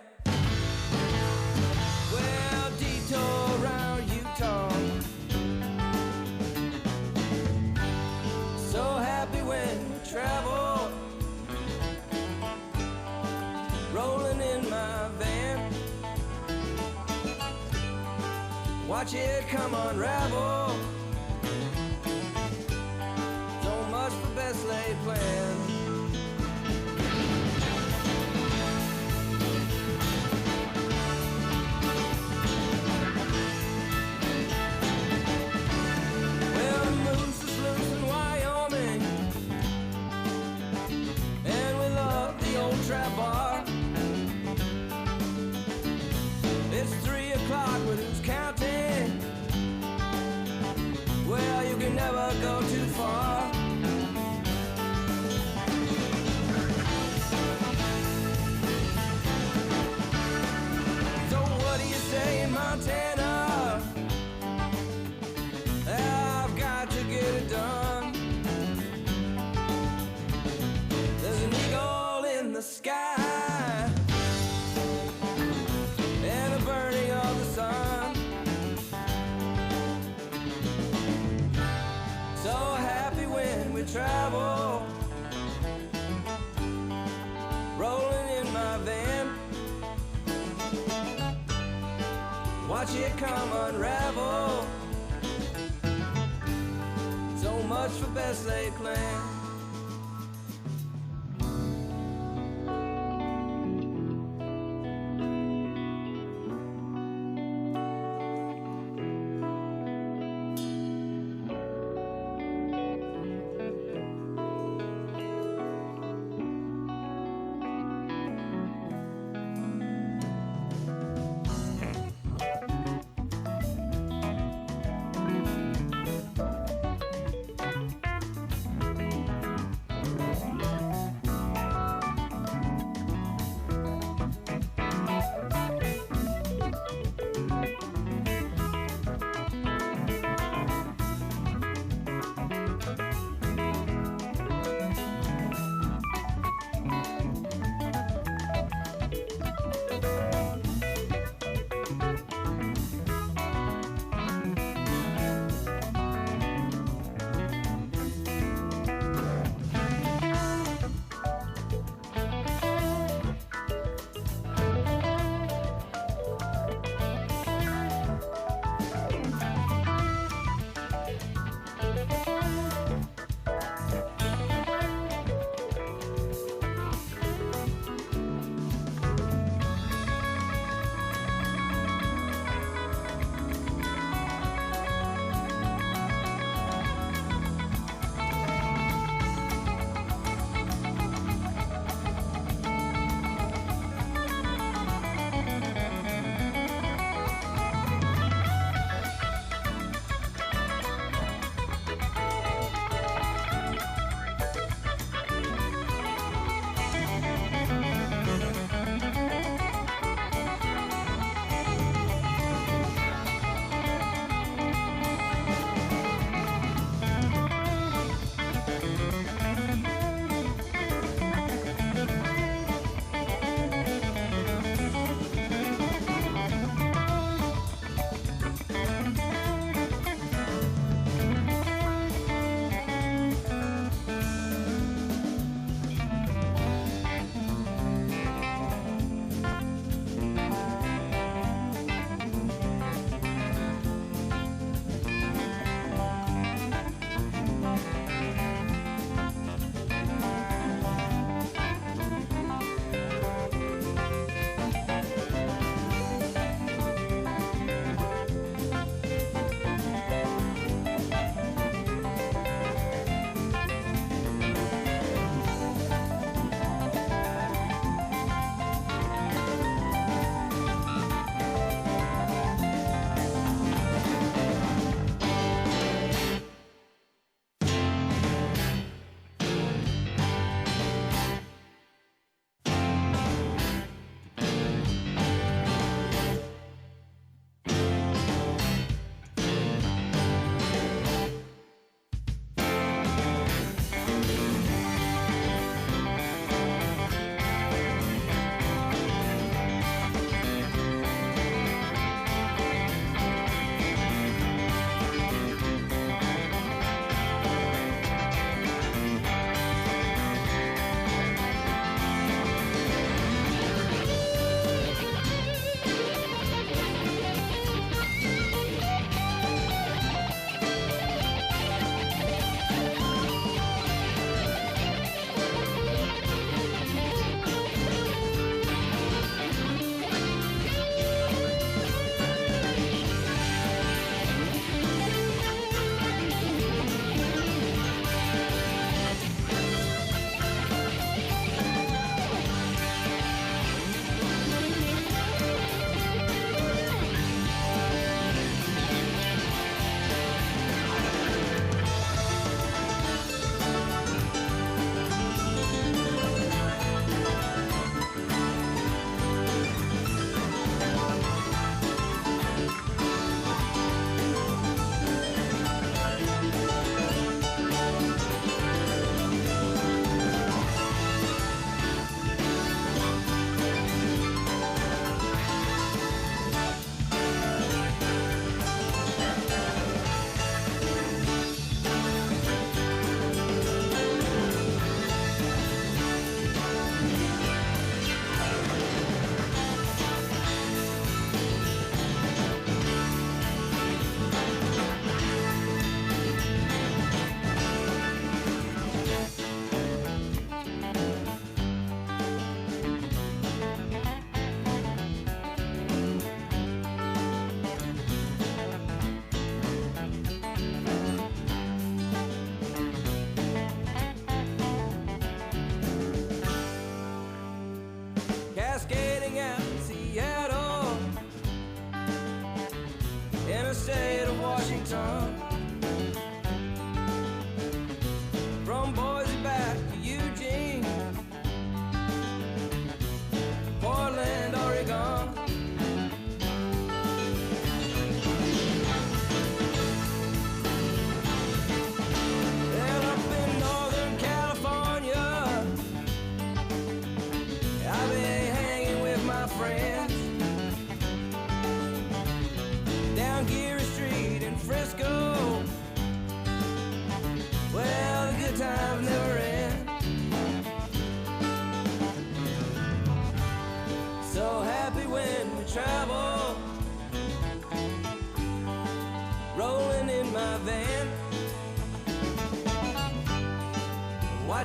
Well, detour around Utah. So happy when we travel. Rolling in my van. Watch it come unravel. So much for best laid plans. Well, the moose is loose in Wyoming, and we love the old trap bar. It's 3 o'clock, but who's counting? Well, you can never go too far. So what do you say, Montana? I've got to get it done. There's an eagle in the sky and a burning of the sun. So happy when we travel, rolling in my van. Watch it come unravel. So much for best laid plans.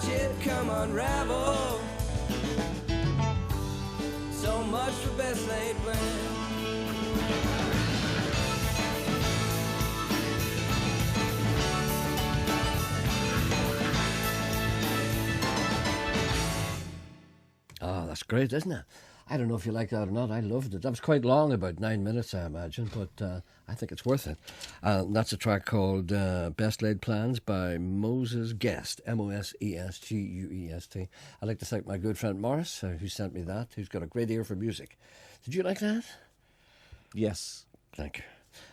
watch it come unravel. So much for best laid plans. Oh, that's great, isn't it? I don't know if you like that or not. I loved it. That was quite long, about 9 minutes, I imagine, but I think it's worth it. That's a track called Best Laid Plans by Moses Guest, Mosesguest. I'd like to thank my good friend Morris, who sent me that, who's got a great ear for music. Did you like that? Yes. Thank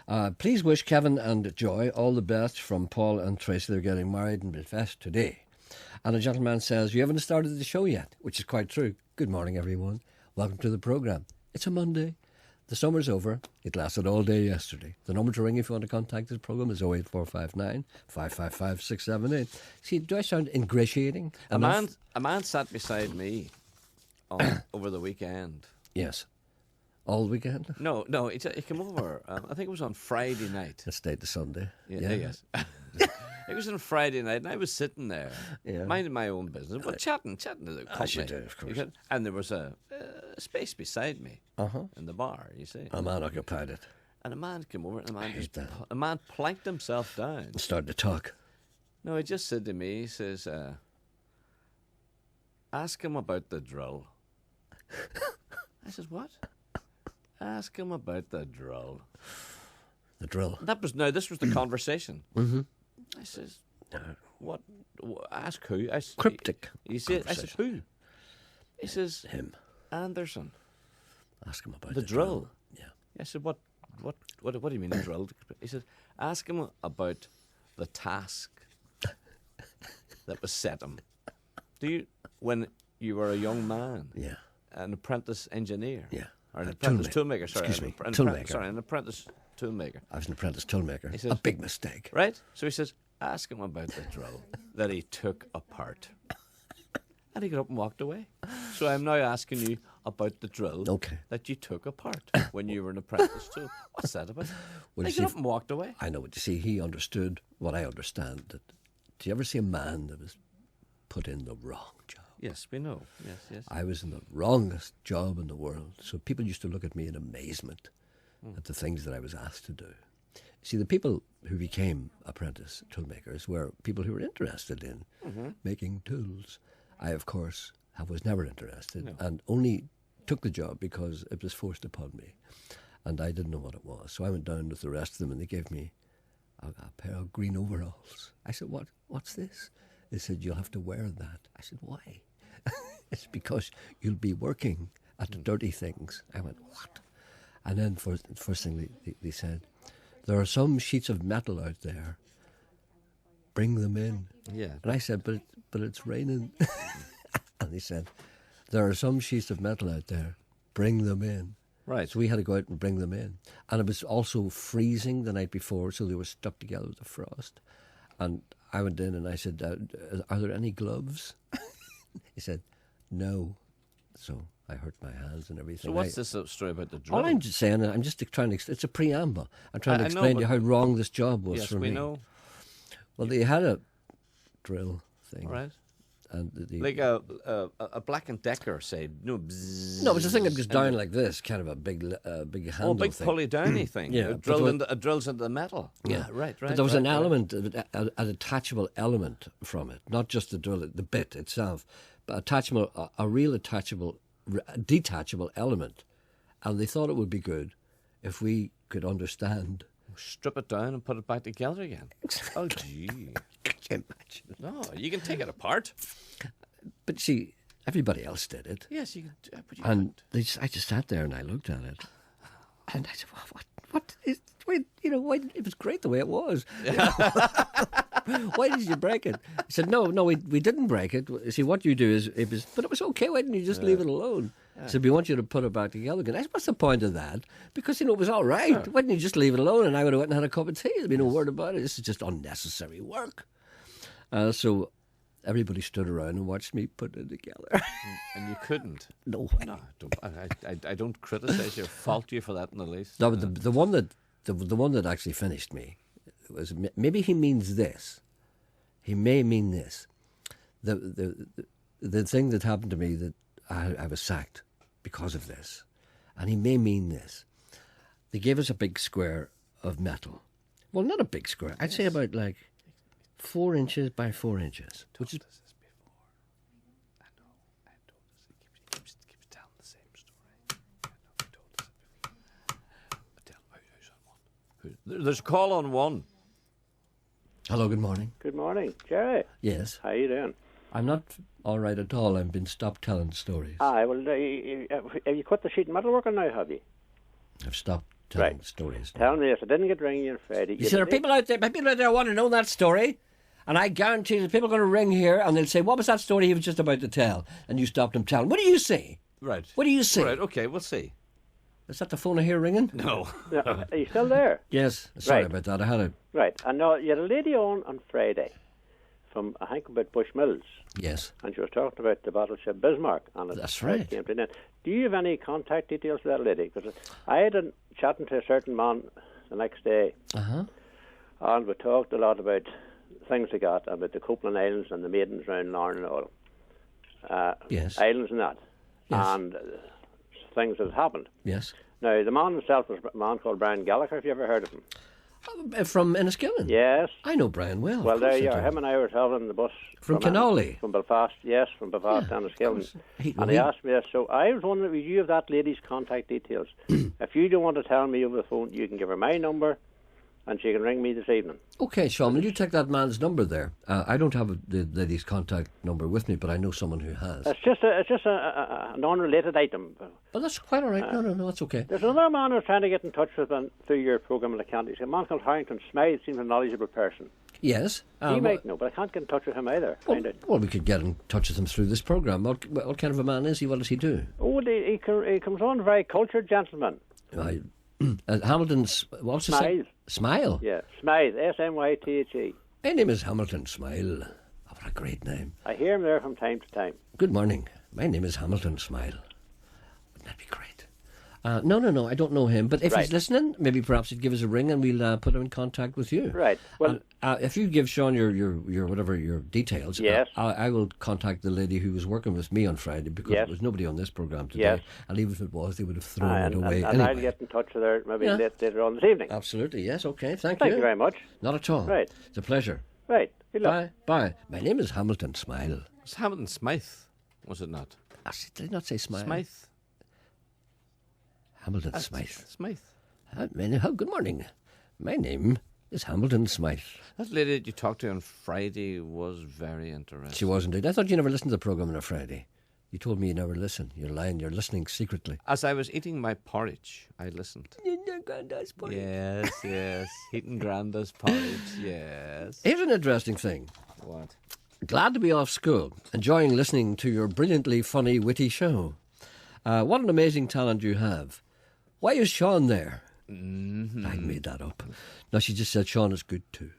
you. Please wish Kevin and Joy all the best from Paul and Tracy. They're getting married in Belfast today. And a gentleman says, you haven't started the show yet, which is quite true. Good morning, everyone. Welcome to the programme. It's a Monday. The summer's over. It lasted all day yesterday. The number to ring if you want to contact this programme is 08459 555 678. See, do I sound ingratiating? A man sat beside me over the weekend. Yes. All weekend? No, he came over. I think it was on Friday night. It stayed to Sunday. Yeah. Yes. It was on Friday night, and I was sitting there, minding my own business, but chatting to the company. As you do, of course. And there was a space beside me in the bar, you see. A man occupied it. And a man came over, and a man planked himself down. And started to talk. No, he just said to me, he says, ask him about the drill. I says, what? Ask him about the drill. The drill? This was the conversation. Mm-hmm. I says, what? Ask who? Cryptic. I said, who? He says, him. Anderson. Ask him about the drill. Yeah. I said, what do you mean the drill? He said, ask him about the task that was set him. When you were a young man? Yeah. An apprentice engineer? Yeah. Or an apprentice toolmaker, sorry. Excuse me. An apprentice toolmaker. I was an apprentice toolmaker. He says, a big mistake. Right? So he says, ask him about the drill that he took apart. And he got up and walked away. So I'm now asking you about the drill that you took apart when you were an apprentice tool. What's that about? He got up and walked away. I know, but you see, he understood what I understand. Do you ever see a man that was put in the wrong job? Yes, we know. Yes. I was in the wrongest job in the world. So people used to look at me in amazement at the things that I was asked to do. See, the people who became apprentice toolmakers were people who were interested in making tools. I, of course, was never interested and only took the job because it was forced upon me. And I didn't know what it was. So I went down with the rest of them and they gave me a pair of green overalls. I said, what's this? They said, you'll have to wear that. I said, why? It's because you'll be working at the dirty things. I went, what? And then first thing they said, there are some sheets of metal out there. Bring them in. Yeah. And I said, but it's raining. And they said, there are some sheets of metal out there. Bring them in. Right. So we had to go out and bring them in. And it was also freezing the night before, so they were stuck together with the frost. And I went in and I said, are there any gloves? He said, no. So I hurt my hands and everything. So what's this story about the drill? All I'm just saying, I'm just trying to, it's a preamble. I'm trying to explain to you how wrong this job was for me. Yes, we know. Well, they had a drill thing. Right. And like a Black and Decker, say, no. Bzzz, no, it's a thing that goes down like this, kind of a big handle. Oh, big thing. pulley downy thing. Yeah, it drills into the metal. Yeah, right. But there was an element, an attachable element from it, not just the drill, the bit itself, but a real detachable element. And they thought it would be good if we could understand. Strip it down and put it back together again. Exactly. Oh, gee. Could you imagine? No, you can take it apart. But see, everybody else did it. Yes, you can. But you and I just sat there and I looked at it, and I said, "What is? Wait, why? It was great the way it was. Why did you break it?" He said, "No, we didn't break it. See, what you do is but it was okay. Why didn't you just leave it alone?" Yeah. So we want you to put it back together again. I said, what's the point of that? Because, it was all right. Sure. Why didn't you just leave it alone? And I would have went and had a cup of tea. There'd be no word about it. This is just unnecessary work. So everybody stood around and watched me put it together. And you couldn't? No way. No, I don't criticise you or fault you for that in the least. No, but the one that actually finished me was, maybe he means this. He may mean this. the thing that happened to me, that I was sacked because of this, and he may mean this. They gave us a big square of metal. Well, not a big square. I'd say about like 4 inches by 4 inches, which is. There's a call on one. Hello, good morning. Good morning, Gerry. Yes. How you doing? I'm not all right at all. I've been stopped telling stories. Aye, well, have you quit the sheet metal working now, have you? I've stopped telling stories. Tell me, if I didn't get ringing you on Friday... You see, there are people out there want to know that story, and I guarantee that people are going to ring here and they'll say, what was that story he was just about to tell? And you stopped him telling. What do you say? Right. What do you say? Right, okay, we'll see. Is that the phone I hear ringing? No. Are you still there? Yes. Sorry about that. I had a... Right. And now, you had a lady on Friday from, I think, about Bushmills. Yes. And she was talking about the battleship Bismarck. And that's right. Came to an end. Do you have any contact details for that lady? Because I had a chatting to a certain man the next day. Uh-huh. And we talked a lot about things they got, about the Copeland Islands and the maidens around Larne and all. Yes. Islands and that. Yes. And things that had happened. Yes. Now, the man himself was a man called Brian Gallagher. Have you ever heard of him? From Enniskillen? Yes. I know Brian well. Well, there you I are. do. Him and I were travelling in the bus. From Canolly? From Belfast, yes, from Belfast to Enniskillen. And he asked me this. So I was wondering, if you have that lady's contact details. If you don't want to tell me over the phone, you can give her my number and she can ring me this evening. Okay, Sean, will you take that man's number there? I don't have the lady's contact number with me, but I know someone who has. It's just a non-related item. Well, that's quite all right. No, that's okay. There's another man who's trying to get in touch with me through your programme in the county. He's a man called Harrington Smythe. Seems a knowledgeable person. Yes. He might know, but I can't get in touch with him either. Well, we could get in touch with him through this programme. What kind of a man is he? What does he do? Oh, he comes on, very cultured gentleman. Hamilton's, what's his name? Smile? Yeah, Smythe, S-M-Y-T-H-E. My name is Hamilton Smile. Oh, what a great name. I hear him there from time to time. Good morning. My name is Hamilton Smile. Wouldn't that be great? No, I don't know him. But if he's listening, maybe perhaps he'd give us a ring and we'll put him in contact with you. Right. Well, if you give Sean your details, yes. I will contact the lady who was working with me on Friday, because there was nobody on this programme today. Yes. And even if it was, they would have thrown it away and anyway. I'll get in touch with her maybe later on this evening. Absolutely, yes, okay, thank you. Thank you very much. Not at all. Right. It's a pleasure. Right, good luck. Bye. My name is Hamilton Smile. It's Hamilton Smythe, was it not? Did I not say Smile? Smythe. Hamilton Smythe. Smythe. Good morning. My name is Hamilton Smythe. That lady that you talked to on Friday was very interesting. She was indeed. I thought you never listened to the programme on a Friday. You told me you never listen. You're lying. You're listening secretly. As I was eating my porridge, I listened. Granddad's porridge. Yes. Eating Granddad's porridge, yes. Here's an interesting thing. What? Glad to be off school. Enjoying listening to your brilliantly funny, witty show. What an amazing talent you have. Why is Sean there? Mm-hmm. I made that up. No, she just said Sean is good too.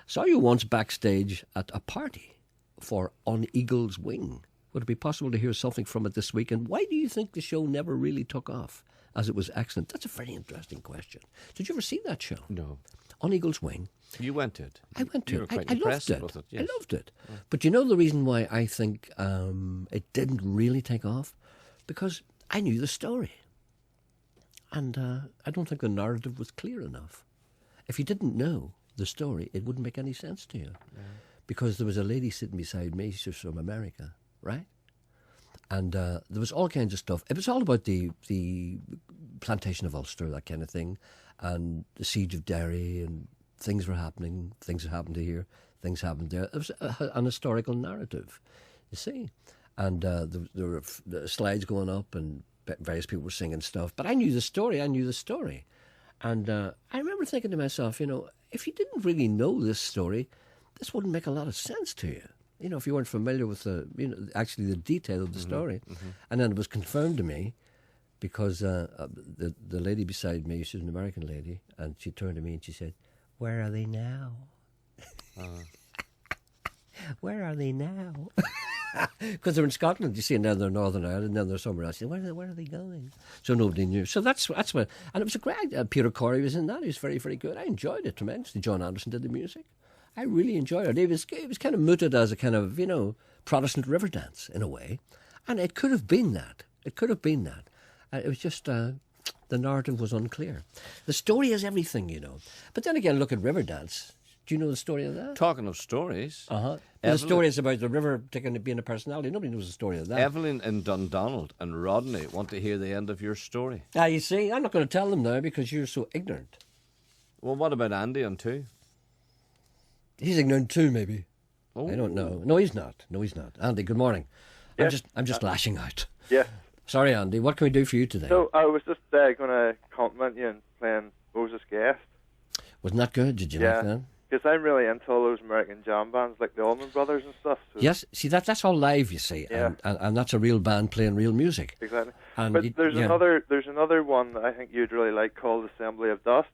Saw you once backstage at a party for On Eagle's Wing. Would it be possible to hear something from it this week? And why do you think the show never really took off, as it was excellent? That's a very interesting question. Did you ever see that show? No. On Eagle's Wing. You went to it. I went to you it. Were quite I loved it. with it. Yes. I loved it. Oh. But you know the reason why I think it didn't really take off? Because I knew the story. And I don't think the narrative was clear enough. If you didn't know the story, it wouldn't make any sense to you. Yeah. Because there was a lady sitting beside me, she was from America, right? And there was all kinds of stuff. It was all about the plantation of Ulster, that kind of thing, and the siege of Derry, and things were happening, things that happened here, things happened there. It was an historical narrative, you see. And there were slides going up and various people were singing stuff. But I knew the story. And I remember thinking to myself, if you didn't really know this story, this wouldn't make a lot of sense to you. If you weren't familiar with actually the detail of the story. Mm-hmm. And then it was confirmed to me because the lady beside me, she's an American lady, and she turned to me and she said, "Where are they now?" Where are they now? Because they're in Scotland, you see, and then they're in Northern Ireland, and then they're somewhere else. Where are they going? So nobody knew. So that's what, and it was a great. Peter Corey was in that. He was very, very good. I enjoyed it tremendously. John Anderson did the music, I really enjoyed it. It was kind of mooted as a kind of, Protestant river dance in a way. And it could have been that. It could have been that. It was just the narrative was unclear. The story is everything, But then again, look at Riverdance. Do you know the story of that? Talking of stories. The story is about the river being a personality. Nobody knows the story of that. Evelyn and Dundonald and Rodney want to hear the end of your story. You see, I'm not going to tell them now because you're so ignorant. Well, what about Andy on 2? He's ignorant too, maybe. Oh. I don't know. No, he's not. Andy, good morning. Yes. I'm just lashing out. Yes. Sorry, Andy. What can we do for you today? So I was just going to compliment you on playing Moses Guest. Wasn't that good? Did you like that? Because I'm really into all those American jam bands like the Allman Brothers and stuff. So. Yes, see that's all live, you see, and that's a real band playing real music. Exactly. And but there's another one that I think you'd really like called Assembly of Dust.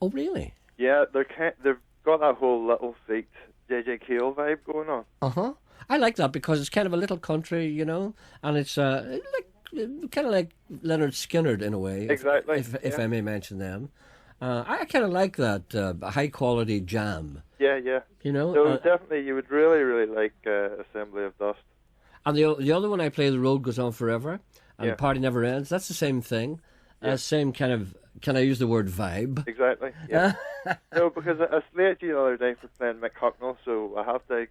Oh, really? Yeah, they've got that whole Little Feat J.J. Cale vibe going on. I like that because it's kind of a little country, and it's kind of like Leonard Skinner in a way. Exactly. If I may mention them. I kind of like that high quality jam. Yeah. So definitely, you would really, really like Assembly of Dust. And the other one I play, The Road Goes On Forever, and The Party Never Ends. That's the same thing. Same kind of. Can I use the word vibe? Exactly. Yeah. No, because I slayed you the other day for playing Mick Hucknall, so I have to.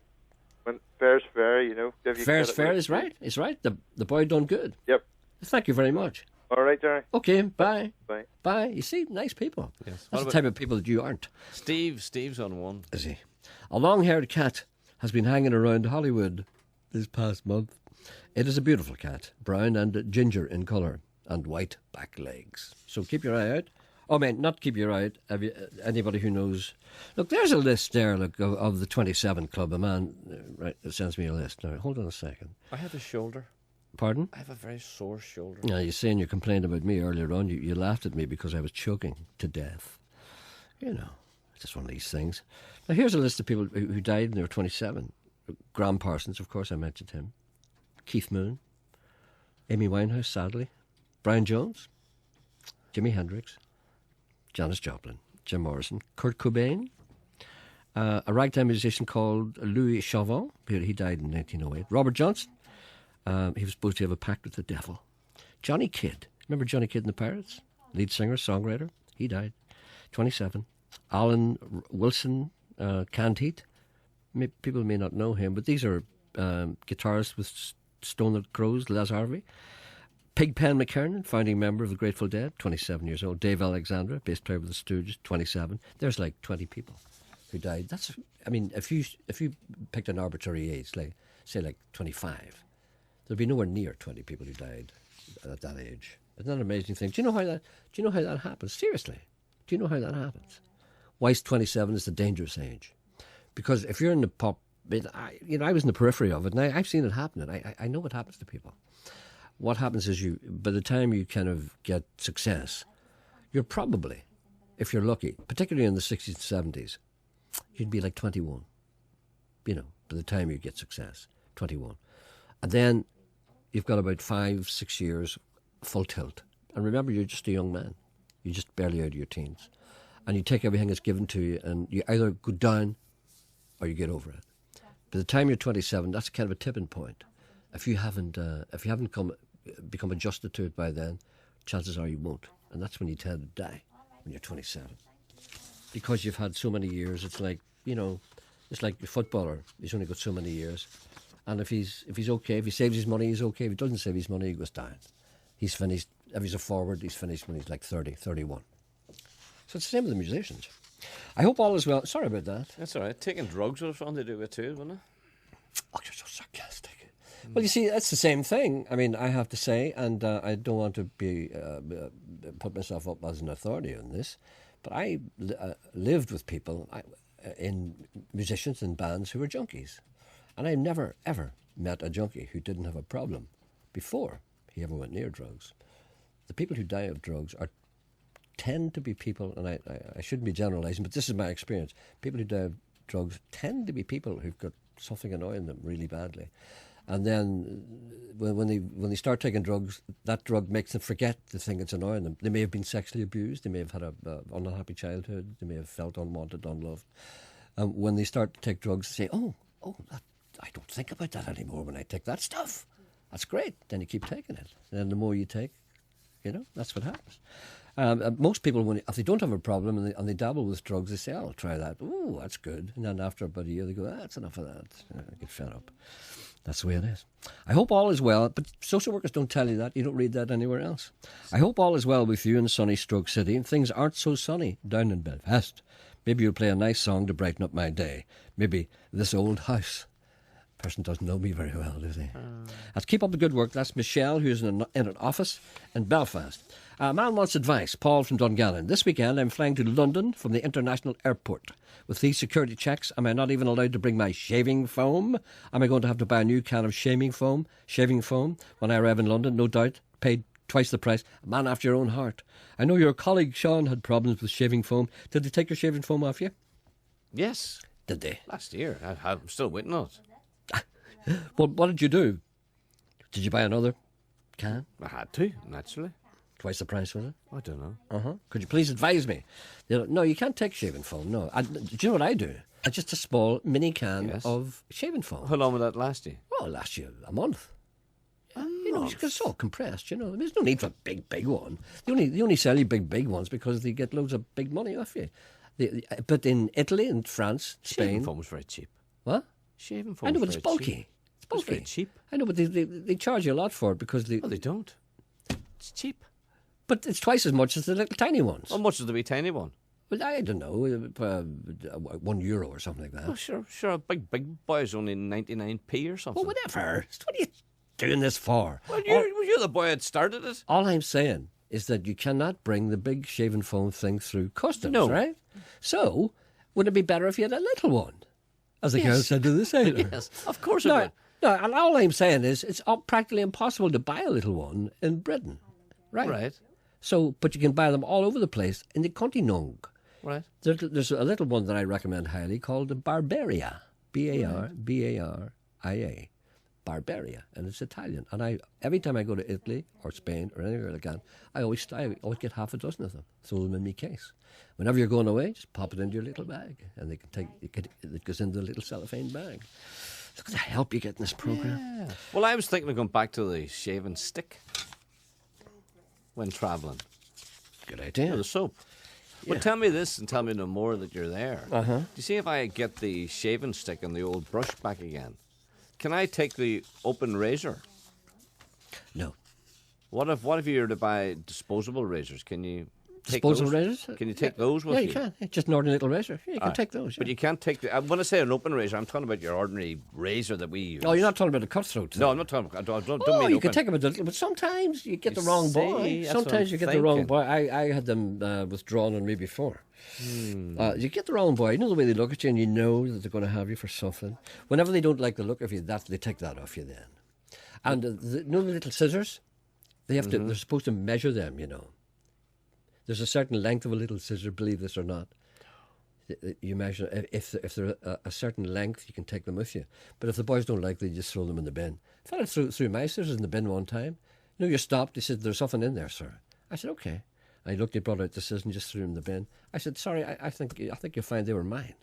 When fair's fair, give you fair's fair is right. It's right. The boy done good. Yep. Thank you very much. All right, Gerry. Okay, bye. Bye. Bye. You see, nice people. Yes. That's the type of people that you aren't. Steve's on 1. Is he? A long-haired cat has been hanging around Hollywood this past month. It is a beautiful cat, brown and ginger in colour, and white back legs. So keep your eye out. Oh, man, not keep your eye out. Have you, anybody who knows? Look, there's a list there of the 27 Club. A man sends me a list. Now, hold on a second. I have a shoulder. Pardon? I have a very sore shoulder. Yeah, you're saying you complained about me earlier on. You laughed at me because I was choking to death. It's just one of these things. Now, here's a list of people who died and they were 27. Graham Parsons, of course, I mentioned him. Keith Moon. Amy Winehouse, sadly. Brian Jones. Jimi Hendrix. Janis Joplin. Jim Morrison. Kurt Cobain. A ragtime musician called Louis Chauvin. He died in 1908. Robert Johnson. He was supposed to have a pact with the devil. Johnny Kidd. Remember Johnny Kidd and the Pirates? Lead singer, songwriter. He died. 27. Alan Wilson Candheat. People may not know him, but these are guitarists with Stone Crows, Les Harvey. Pigpen McKernan, founding member of the Grateful Dead, 27 years old. Dave Alexandra, bass player with the Stooges, 27. There's like 20 people who died. If you picked an arbitrary age, say 25, there'd be nowhere near 20 people who died at that age. Isn't that an amazing thing? Do you know how that happens? Seriously, do you know how that happens? Why 27 is the dangerous age? Because if you're in the pop, I was in the periphery of it, and I've seen it happening. I know what happens to people. What happens is by the time you kind of get success, you're probably, if you're lucky, particularly in the 60s and 70s, you'd be like 21. By the time you get success, 21. And then you've got about 5-6 years full tilt. And remember, you're just a young man. You're just barely out of your teens. And you take everything that's given to you, and you either go down or you get over it. By the time you're 27, that's kind of a tipping point. If you haven't become adjusted to it by then, chances are you won't. And that's when you tend to die, when you're 27. Because you've had so many years, it's like, it's like a footballer. He's only got so many years. And if he's okay, if he saves his money, he's okay. If he doesn't save his money, he goes down. He's finished. If he's a forward, he's finished when he's like 30, 31. So it's the same with the musicians. I hope all is well. Sorry about that. That's all right. Taking drugs would have something to do with it too, wouldn't it? Oh, you're so sarcastic. Well, you see, that's the same thing. I mean, I have to say, and I don't want to put myself up as an authority on this, but I lived with people, musicians in bands who were junkies. And I never, ever met a junkie who didn't have a problem before he ever went near drugs. The people who die of drugs tend to be people, and I shouldn't be generalising, but this is my experience. People who die of drugs tend to be people who've got something annoying them really badly. And then when they start taking drugs, that drug makes them forget the thing that's annoying them. They may have been sexually abused. They may have had an unhappy childhood. They may have felt unwanted, unloved. And when they start to take drugs, they say, I don't think about that anymore when I take that stuff. That's great. Then you keep taking it. And the more you take, that's what happens. Most people, if they don't have a problem and they dabble with drugs, they say, I'll try that. Ooh, that's good. And then after about a year, they go, that's enough of that. Get fed up. That's the way it is. I hope all is well, but social workers don't tell you that. You don't read that anywhere else. I hope all is well with you in sunny Stroke City, and things aren't so sunny down in Belfast. Maybe you'll play a nice song to brighten up my day. Maybe This Old House. Person doesn't know me very well, do they? Let's keep up the good work. That's Michelle, who's in an office in Belfast. A man wants advice. Paul from Dungannon. This weekend I'm flying to London from the international airport. With these security checks, am I not even allowed to bring my shaving foam? Am I going to have to buy a new can of shaving foam when I arrive in London? No doubt, paid twice the price. A man after your own heart. I know your colleague Sean had problems with shaving foam. Did they take your shaving foam off you? Yes. Did they? Last year. I'm still waiting on it. Well, what did you do? Did you buy another can? I had to, naturally. Twice the price, was it? I don't know. Could you please advise me? No, you can't take shaving foam, no. Do you know what I do? Just a small mini can of shaving foam. How long would that last you? Oh, last you a month. It's all compressed, There's no need for a big one. They only sell you big ones because they get loads of big money off you. But in Italy and France, Spain... Shaving foam was very cheap. What? Shaving foam I know, was but it's very bulky. cheap. It's bulky. It's very cheap. I know, but they charge you a lot for it because they... No, they don't. It's cheap. But it's twice as much as the little tiny ones. How much is the wee tiny one? Well, I don't know, €1 or something like that. Oh, sure. A big boy is only 99p or something. Well, whatever. What are you doing this for? Well, you're the boy that started it. All I'm saying is that you cannot bring the big shaving foam thing through customs, right? So, would it be better if you had a little one? As the girl said to the sailor. Yes, of course it would. No, and all I'm saying is it's practically impossible to buy a little one in Britain. Right. So, but you can buy them all over the place in the Continong. Right. There's a little one that I recommend highly called the Barbaria. Barbaria. Barbaria. And it's Italian. And every time I go to Italy or Spain or anywhere I can, I always get half a dozen of them. Throw them in my case. Whenever you're going away, just pop it into your little bag. And it goes into the little cellophane bag. Look at the help you get in this program. Yeah. Well, I was thinking of going back to the shaving stick when travelling. Good idea. The soap. Yeah. Well, tell me this and tell me no more that you're there. Do you see if I get the shaving stick and the old brush back again, can I take the open razor? No. What if you were to buy disposable razors? Can you take disposable those? razors? Can you take those with you? Yeah, you can. It's just an ordinary little razor. Yeah, you can take those. Yeah. But you can't take when I say an open razor, I'm talking about your ordinary razor that we use. Oh, you're not talking about a cutthroat. No, I'm not talking about. I don't you mean can take them a little, but sometimes you get the wrong boy. Sometimes you get the wrong boy. I had them withdrawn on me before. You get the wrong boy. You know the way they look at you, and you know that they're going to have you for something. Whenever they don't like the look of you, they take that off you then. And the little scissors, they have to. They're supposed to measure them. There's a certain length of a little scissor. Believe this or not, you measure. If they're a certain length, you can take them with you. But if the boys don't like, they just throw them in the bin. A fella threw my scissors in the bin one time. You stopped. He said, "There's something in there, sir." I said, "Okay." I looked, he brought out the scissors and just threw them in the bin. I said, "Sorry, I think you'll find they were mine."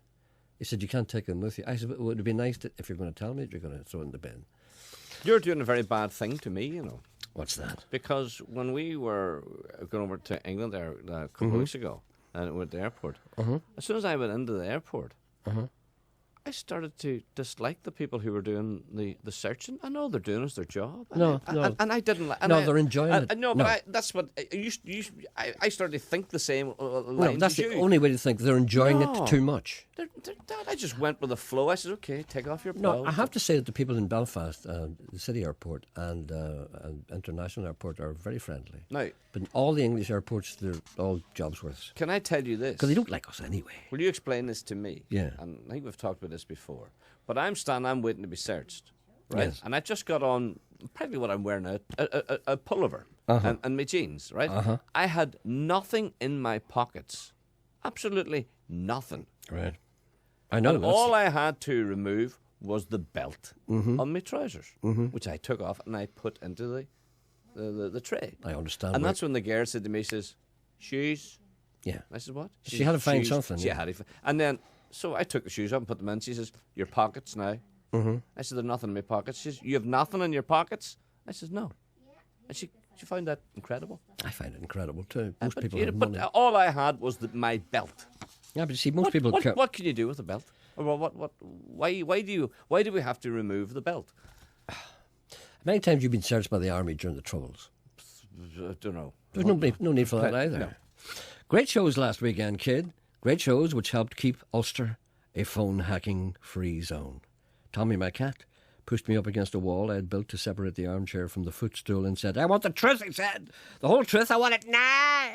He said, "You can't take them with you." I said, "Would it be nice if you're going to tell me that you're going to throw it in the bin?" You're doing a very bad thing to me, What's that? Because when we were going over to England there a couple of weeks ago, and we were at the airport, as soon as I went into the airport, I started to dislike the people who were doing the searching. I know they're doing as their job. No. And I didn't like. No, they're enjoying it. No, but that's what I started to think the same lines. No, that's the only way to think. They're enjoying it too much. I just went with the flow. I said, "Okay, take off your belt." No, I have to say that the people in Belfast, the city airport and international airport, are very friendly. Now, but in all the English airports, they're all jobs worth. Can I tell you this? Because they don't like us anyway. Will you explain this to me? Yeah. And I think we've talked about this before. But I'm waiting to be searched, right? Yes. And I just got on probably what I'm wearing now, a pullover and my jeans, right? I had nothing in my pockets, absolutely nothing. Right. I know. And all I had to remove was the belt on my trousers, which I took off and I put into the tray. I understand. And that's when the girl said to me, she says, "Shoes." Yeah. I said, "What?" She had to find something. She had to. And then So I took the shoes up and put them in. She says, your pockets now. Mm-hmm. I said, there's nothing in my pockets. She says, you have nothing in your pockets? I says, no. And she found that incredible. I find it incredible too. Most But, people you have know, money. but all I had was my belt. Yeah, but you see, most people... What can you do with a belt? Well, why do we have to remove the belt? Many times you've been searched by the army during the Troubles. I don't know. There's no need for that either. No. Great shows last weekend, kid. Great shows which helped keep Ulster a phone-hacking-free zone. Tommy, my cat, pushed me up against a wall I had built to separate the armchair from the footstool and said, I want the truth, he said. The whole truth, I want it now.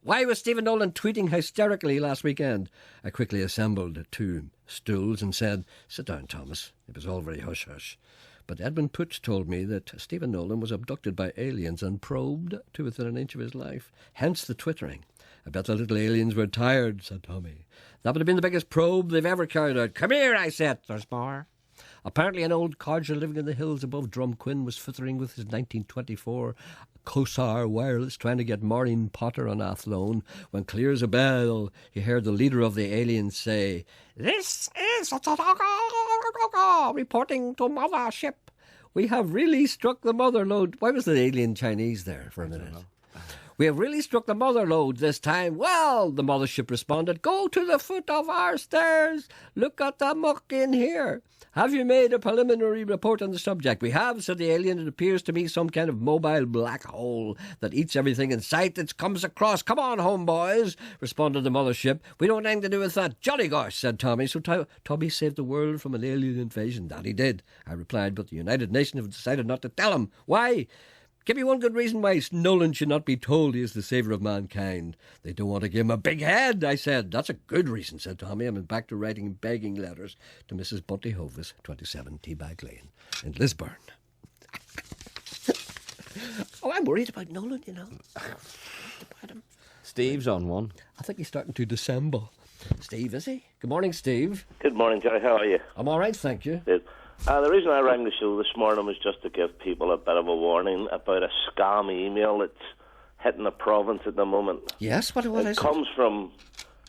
Why was Stephen Nolan tweeting hysterically last weekend? I quickly assembled 2 stools and said, sit down, Thomas. It was all very hush-hush. But Edmund Poots told me that Stephen Nolan was abducted by aliens and probed to within an inch of his life. Hence the twittering. I bet the little aliens were tired, said Tommy. That would have been the biggest probe they've ever carried out. Come here, I said. There's more. Apparently an old codger living in the hills above Drumquin was fiddling with his 1924 Cosar wireless trying to get Maureen Potter on Athlone when clear as a bell he heard the leader of the aliens say, This is reporting to mothership. We have really struck the mother lode. Why was the alien Chinese there for a minute? We have really struck the mother lode this time. Well, the mothership responded, go to the foot of our stairs. Look at the muck in here. Have you made a preliminary report on the subject? We have, said the alien. It appears to me some kind of mobile black hole that eats everything in sight that comes across. Come on home, boys, responded the mothership. We don't have anything to do with that. Jolly gosh, said Tommy. So Tommy saved the world from an alien invasion. That he did, I replied, but the United Nations have decided not to tell him. Why? Give me one good reason why Nolan should not be told he is the saviour of mankind. They don't want to give him a big head, I said. That's a good reason, said Tommy. I'm back to writing begging letters to Mrs. Bunty Hovis, 27 Teabag Lane in Lisburn. Oh, I'm worried about Nolan, you know. About him. Steve's on one. I think he's starting to dissemble. Steve, is he? Good morning, Steve. Good morning, Gerry. How are you? I'm all right, thank you. Good. The reason I rang the show this morning was just to give people a bit of a warning about a scam email that's hitting the province at the moment. Yes? What is it? It comes from,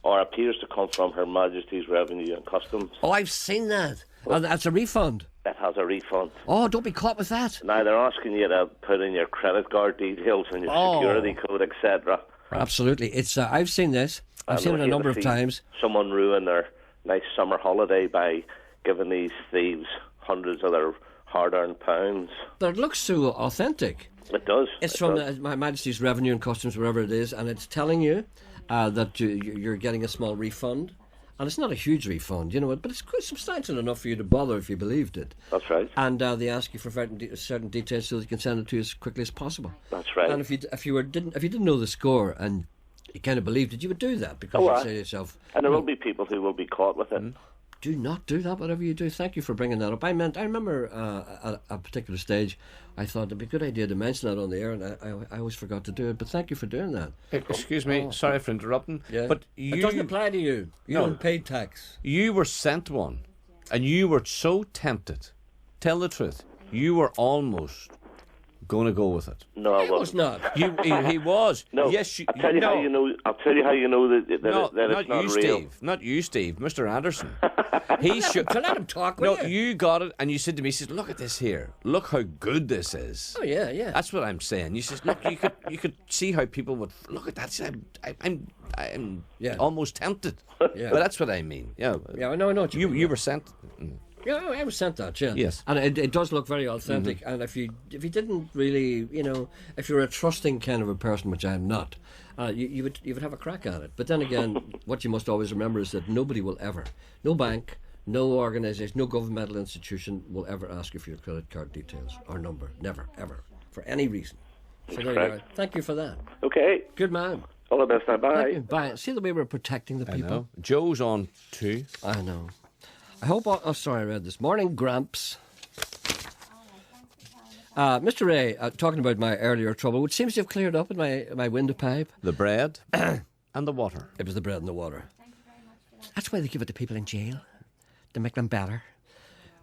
or appears to come from, Her Majesty's Revenue and Customs. Oh, I've seen that. Oh, that's a refund. It has a refund. Oh, don't be caught with that. Now, they're asking you to put in your credit card details and your security code, etc. Absolutely. It's I've seen this. I've seen it a number of times. Someone ruin their nice summer holiday by giving these thieves hundreds of their hard-earned pounds. But it looks so authentic. It does. It's from Her Majesty's Revenue and Customs, wherever it is, and it's telling you that you're getting a small refund. And it's not a huge refund, you know, but it's quite substantial enough for you to bother if you believed it. That's right. And they ask you for certain details so they can send it to you as quickly as possible. That's right. And if you didn't know the score and you kind of believed it, you would do that because you say to yourself. And there will be people who will be caught with it. Do not do that, whatever you do. Thank you for bringing that up. I remember at a particular stage, I thought it'd be a good idea to mention that on the air, and I always forgot to do it. But thank you for doing that. Excuse me, sorry for interrupting. Yeah. But it doesn't apply to you. You don't pay tax. You were sent one, and you were so tempted. Tell the truth. You were almost going to go with it. No, I was not. He was. No. Yes, I'll tell you how you know. I'll tell you how you know that it's not you, real. Steve. Not you, Steve. Mr. Anderson. He should. To let him talk. No, you got it, and you said to me, "He said, look at this here. Look how good this is." Oh yeah, yeah. That's what I'm saying. You said, look, you could see how people would look at that. I'm almost tempted. Yeah. But that's what I mean. Yeah. Yeah, I know what you mean. You were sent. Yeah, I was sent that, yeah. Yes. And it does look very authentic. Mm-hmm. And if you didn't really, you know, if you're a trusting kind of a person, which I'm not, you would have a crack at it. But then again, what you must always remember is that nobody will ever, no bank, no organisation, no governmental institution will ever ask you for your credit card details or number. Never, ever, for any reason. So there you are. Thank you for that. Okay. Good man. All the best now. Bye. Bye. See the way we're protecting the people. I know. Joe's on too. I know. I hope. Sorry, I read this. Morning, Gramps. Mr. Ray, talking about my earlier trouble, which seems to have cleared up in my window pipe. The bread and the water. It was the bread and the water. That's why they give it to people in jail, to make them better.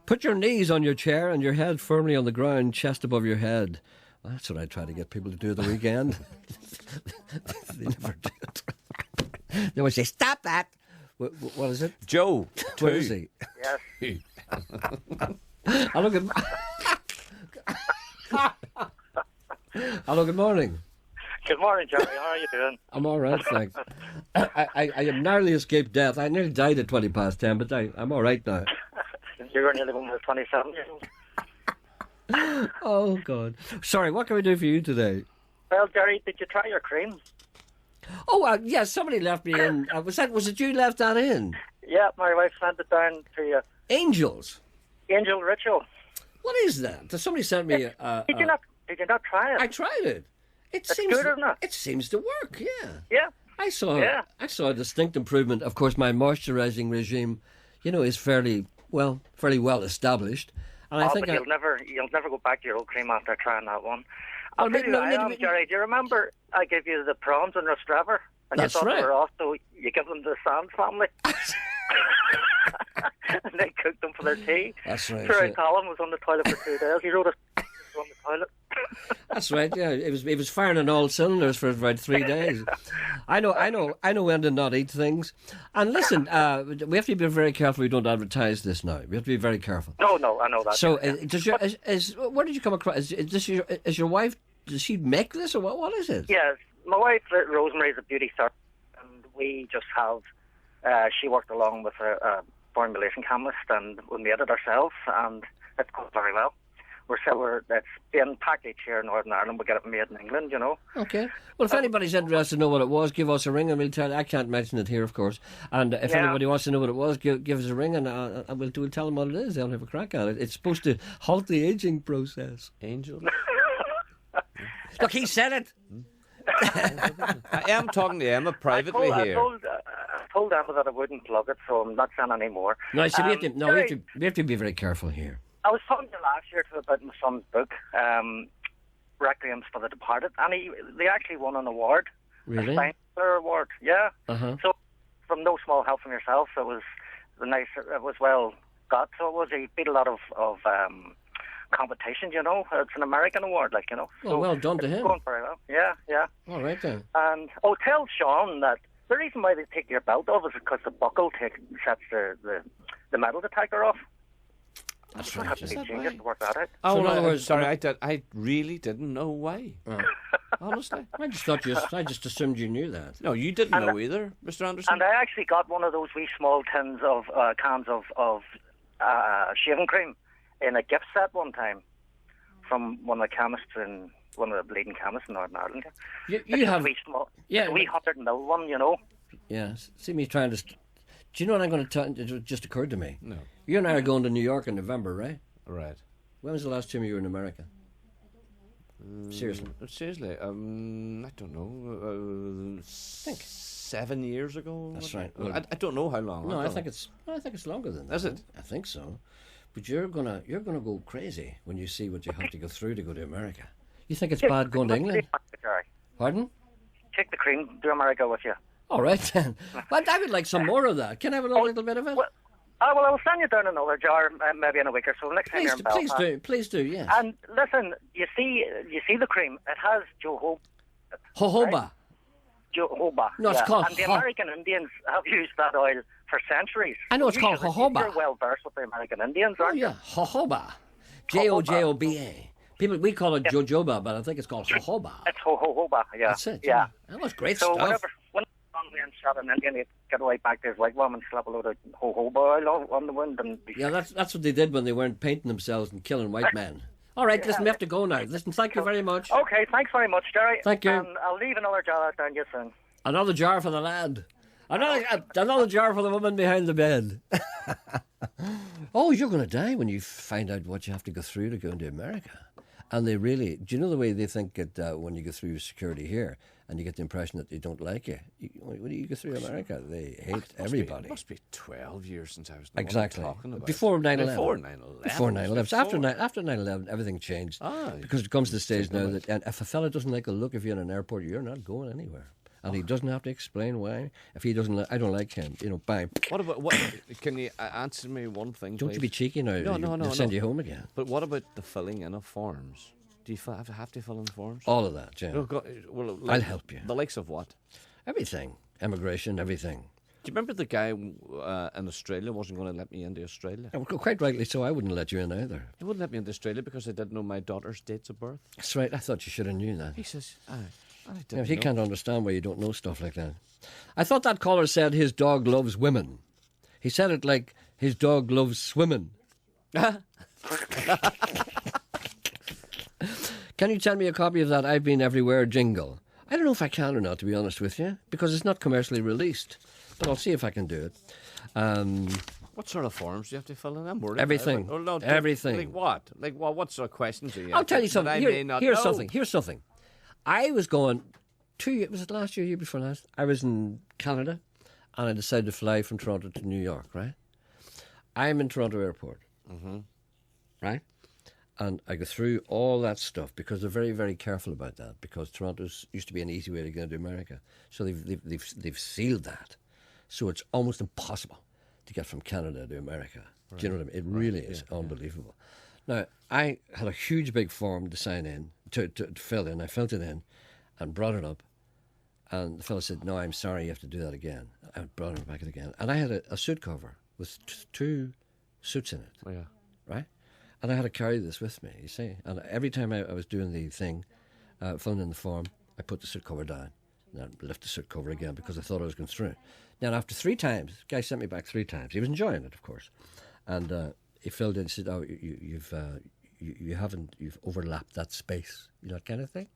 Put your knees on your chair and your head firmly on the ground, chest above your head. Well, that's what I try to get people to do at the weekend. They never do it. They always say, stop that. What is it? Joe. Where is he? Yes. Hello, Hello, good morning. Good morning, Gerry. How are you doing? I'm all right, thanks. I have narrowly escaped death. I nearly died at 10:20, but I'm all right now. You're nearly one of the 27 years old. Oh, God. Sorry, what can we do for you today? Well, Gerry, did you try your cream? Oh, yes, somebody left me in. Was it you left that in? Yeah, my wife sent it down to you. Angels? Angel Ritual. What is that? Somebody sent me Did you not try it? I tried it. It's good, isn't it? It seems to work, yeah. Yeah. I saw a distinct improvement. Of course, my moisturising regime, is fairly well established. And I think you'll never go back to your old cream after trying that one. Oh, I'll tell you I am, Gerry. Do you remember I gave you the prawns in Rostraver? And That's you thought right. they were off, so you give them to the Sands family. And they cooked them for their tea. That's right. Sure, Yeah. Colin was on the toilet for 2 days. He wrote a on the toilet. That's right. Yeah, it was firing on all cylinders for about 3 days. I know when to not eat things. And listen, we have to be very careful we don't advertise this now. We have to be very careful. No, I know that. So, where did you come across? Is your wife? Does she make this, or what is it? Yes, my wife Rosemary is a beauty therapist, and we just have. She worked along with a formulation chemist, and we made it ourselves, and it's going very well. It's being packaged here in Northern Ireland. We get it made in England, Okay. Well, if anybody's interested to know what it was, give us a ring, and we'll tell. I can't mention it here, of course. And if anybody wants to know what it was, give us a ring, and we'll tell them what it is. They'll have a crack at it. It's supposed to halt the aging process. Angel. Look, he said it. I am talking to Emma privately here. I told Emma that I wouldn't plug it, so I'm not saying any more. No, see, we have to be very careful here. I was talking to you last year about my son's book, Requiems for the Departed, and they actually won an award. Really? A Steinler award, yeah. Uh-huh. So, from no small help from yourself, it was well got. So it was. He beat a lot of competition, It's an American award, Well, so well done to him. Going very well, yeah. All right then. And tell Sean that the reason why they take your belt off is because the buckle sets the metal detector off. That's right. right. Is that right? To work that out. Oh, So in other words, sorry, I really didn't know why. Honestly, I just assumed you knew that. No, you didn't know either, Mr. Anderson. And I actually got one of those wee small cans of shaving cream in a gift set one time from one of the chemists one of the leading chemists in Northern Ireland. You have a wee small, yeah, a wee 100ml one, Yeah, see me trying to. Do you know what I'm going to tell? It just occurred to me. No. You and I are going to New York in November, right? Right. When was the last time you were in America? Seriously. Seriously, I don't know. Think 7 years ago. That's right. Well, I don't know how long. No, I think it's longer than that. Is it? I think so. But you're gonna go crazy when you see what you have to go through to go to America. You think it's bad going to England? Pardon? Take the cream to America with you. All right then. But I would like some more of that. Can I have a little bit of it? Well, I'll send you down another jar maybe in a week or so. Next time you're in Belfast. Please do, yes. And listen, you see the cream. It has jojoba. Jojoba. Right? Jojoba. No, it's called And the American Indians have used that oil for centuries. I know it's called jojoba. You're well versed with the American Indians, aren't you? Jojoba. Jojoba. People, we call it jojoba, but I think it's called jojoba. It's jojoba, yeah. That's it. Yeah. That was great so stuff. Whenever and shot an Indian, he'd get right back to his wigwam and slap a load of jojoba oil on the wind. And yeah, that's what they did when they weren't painting themselves and killing white men. All right, listen, we have to go now. Listen, thank you very much. Okay, thanks very much, Gerry. Thank you. And I'll leave another jar down you soon. Another jar for the lad. Another jar for the woman behind the bed. Oh, you're going to die when you find out what you have to go through to go into America. And they really, do you know the way they think that when you go through security here and you get the impression that they don't like you? When you go through America, they hate everybody. It must be 12 years since I was exactly talking about. Before 9/11. Before 9/11. Before 9/11. So after 9/11, everything changed. Because it comes to the stage now that if a fella doesn't like the look of you in an airport, you're not going anywhere. And he doesn't have to explain why. If he doesn't, I don't like him. Bang. What about Can you answer me one thing? Don't please? you be cheeky now. No. They'll send you home again. But what about the filling in of forms? Do you have to fill in forms? All of that, yeah. Well, I'll help you. The likes of what? Everything. Immigration, everything. Do you remember the guy in Australia wasn't going to let me into Australia? Well, quite rightly so. I wouldn't let you in either. He wouldn't let me into Australia because I didn't know my daughter's dates of birth. That's right. I thought you should have knew that. He says, I Yeah, didn't he know. can't understand why you don't know stuff like that. I thought that caller said his dog loves women. He said it like his dog loves swimming. Can you tell me a copy of that I've Been Everywhere jingle? I don't know if I can or not, to be honest with you, because it's not commercially released. But I'll see if I can do it. What sort of forms do you have to fill in? I'm worried. Everything. Oh, no, Everything. Like what? Like what sort of questions are you I'll tell you asking that something. I may not Here's know? something. Here's something. I was going 2 years, was it last year, year before last? I was in Canada, and I decided to fly from Toronto to New York, right? I'm in Toronto Airport, right? And I go through all that stuff because they're very, very careful about that, because Toronto's used to be an easy way to get into America. So they've sealed that. So it's almost impossible to get from Canada to America. Do you know what I mean? It really is unbelievable. Now, I had a huge big form to sign in, to fill in. I filled it in and brought it up. And the fellow said, no, I'm sorry, you have to do that again. I brought it back again. And I had a suit cover with 2 suits in it. Oh, yeah. Right? And I had to carry this with me, you see. And every time I was doing the thing, filling in the form, I put the suit cover down. And then lift the suit cover again because I thought I was going through. Now, after 3 times, the guy sent me back 3 times. He was enjoying it, of course. And he filled in and said, oh, you've overlapped that space. You know, that kind of thing.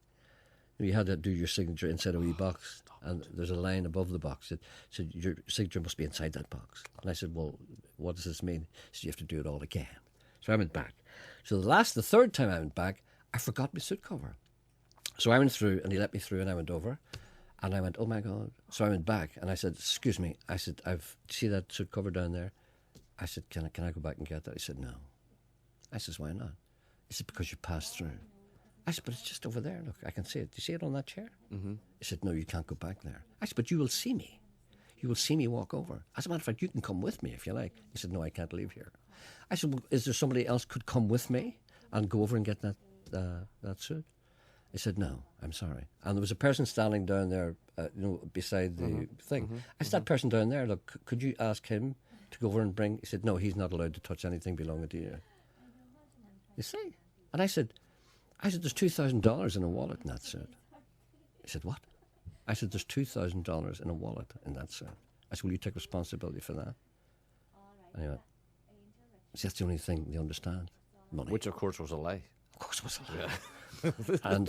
You had to do your signature inside a wee box. And there's a line above the box that said, your signature must be inside that box. And I said, well, what does this mean? He said, you have to do it all again. So I went back. So the 3rd time I went back, I forgot my suit cover. So I went through, and he let me through, and I went over. And I went, oh, my God. So I went back, and I said, excuse me. I said, see that suit cover down there? I said, can I go back and get that? He said, no. I said, why not? He said, because you passed through. I said, but it's just over there. Look, I can see it. Do you see it on that chair? Mm-hmm. He said, no, you can't go back there. I said, but you will see me. You will see me walk over. As a matter of fact, you can come with me if you like. He said, no, I can't leave here. I said, well, is there somebody else could come with me and go over and get that suit? He said, no, I'm sorry. And there was a person standing down there, beside the thing. I said, that person down there, look, could you ask him to go over and bring? He said, no, he's not allowed to touch anything belonging to you. You see? And I said, there's $2,000 in a wallet in that suit. He said, what? I said, there's $2,000 in a wallet in that suit. I said, will you take responsibility for that? And he went, see, that's the only thing they understand, money. Which, of course, was a lie. Of course it was a lie. And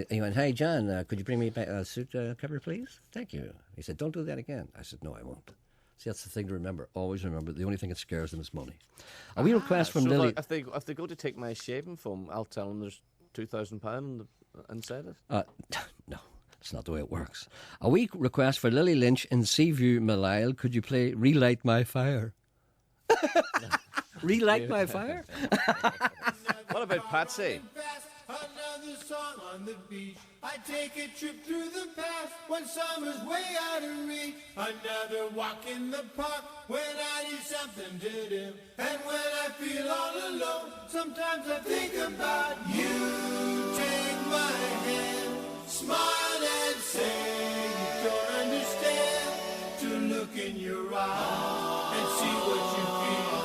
he went, hey, John, could you bring me back a suit cover, please? Thank you. He said, don't do that again. I said, no, I won't. See, that's the thing to remember. Always remember, the only thing that scares them is money. A wee request from so Lily. If they go to take my shaving foam, I'll tell them there's £2,000 inside it? No, that's not the way it works. A wee request for Lily Lynch in Seaview, Malile. Could you play Relight My Fire? Relight My Fire? What about Patsy? Another song on the beach. I take a trip through the past when summer's way out of reach. Another walk in the park when I need something to do. And when I feel all alone, sometimes I think about you. Take my hand, smile and say you don't understand. To look in your eyes and see what you feel,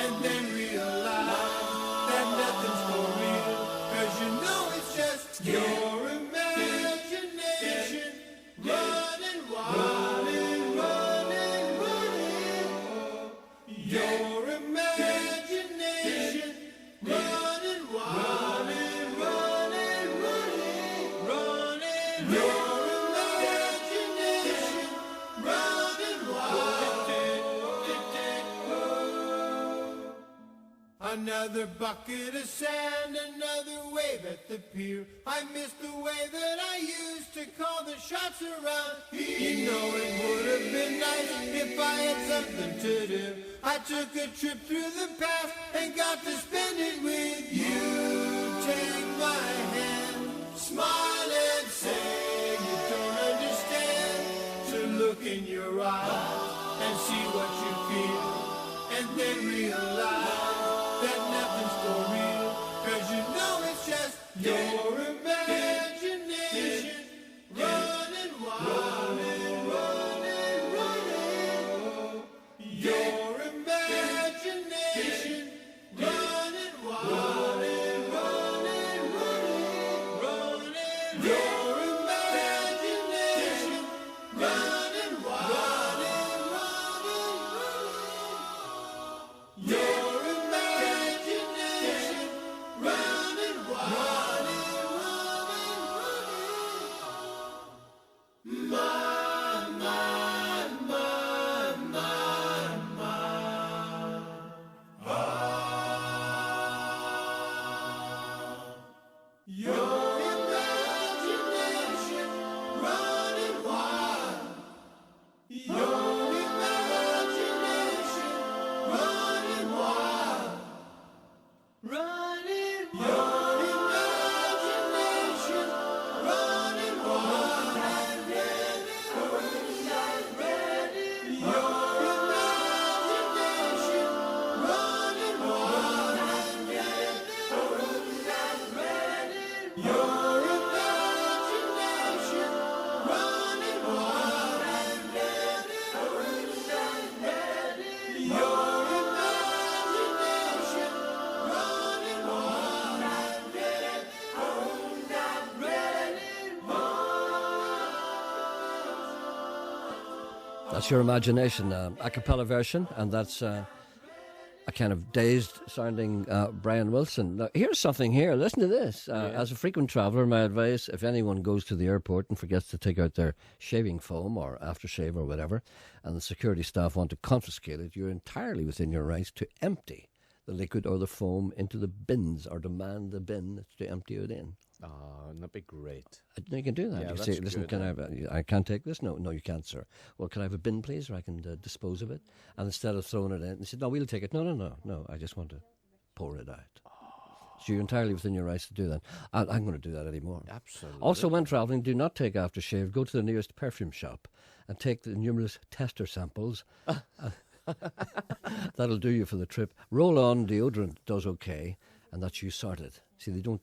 and then realize that nothing's for real. 'Cause you know it's just your imagination running wild and running. Your imagination running wild and running. Your imagination running wild. Another bucket of sand, another wave at the pier. I miss the way that I used to call the shots around. You know it would have been nice if I had something to do. I took a trip through the past and got to spend it with you. Take my hand, smile and say you don't understand. To look in your eyes and see what you feel, and then realize that nothing's for real. 'Cause you know it's just your imagination running wild and running. That's your imagination, a cappella version, and that's a kind of dazed-sounding Brian Wilson. Now, here's something here. Listen to this. As a frequent traveller, my advice, if anyone goes to the airport and forgets to take out their shaving foam or aftershave or whatever, and the security staff want to confiscate it, you're entirely within your rights to empty the liquid or the foam into the bins or demand the bin to empty it in. Oh, wouldn't that be great? You can do that. Yeah, You that's say, listen, good, I can't take this? No, you can't, sir. Well, can I have a bin, please, or I can dispose of it? And instead of throwing it in, he said, no, we'll take it. No, I just want to pour it out. So you're entirely within your rights to do that. I'm going to do that anymore. Absolutely. Also, when travelling, do not take aftershave. Go to the nearest perfume shop and take the numerous tester samples. That'll do you for the trip. Roll on deodorant does okay, and that's you sorted. See, they don't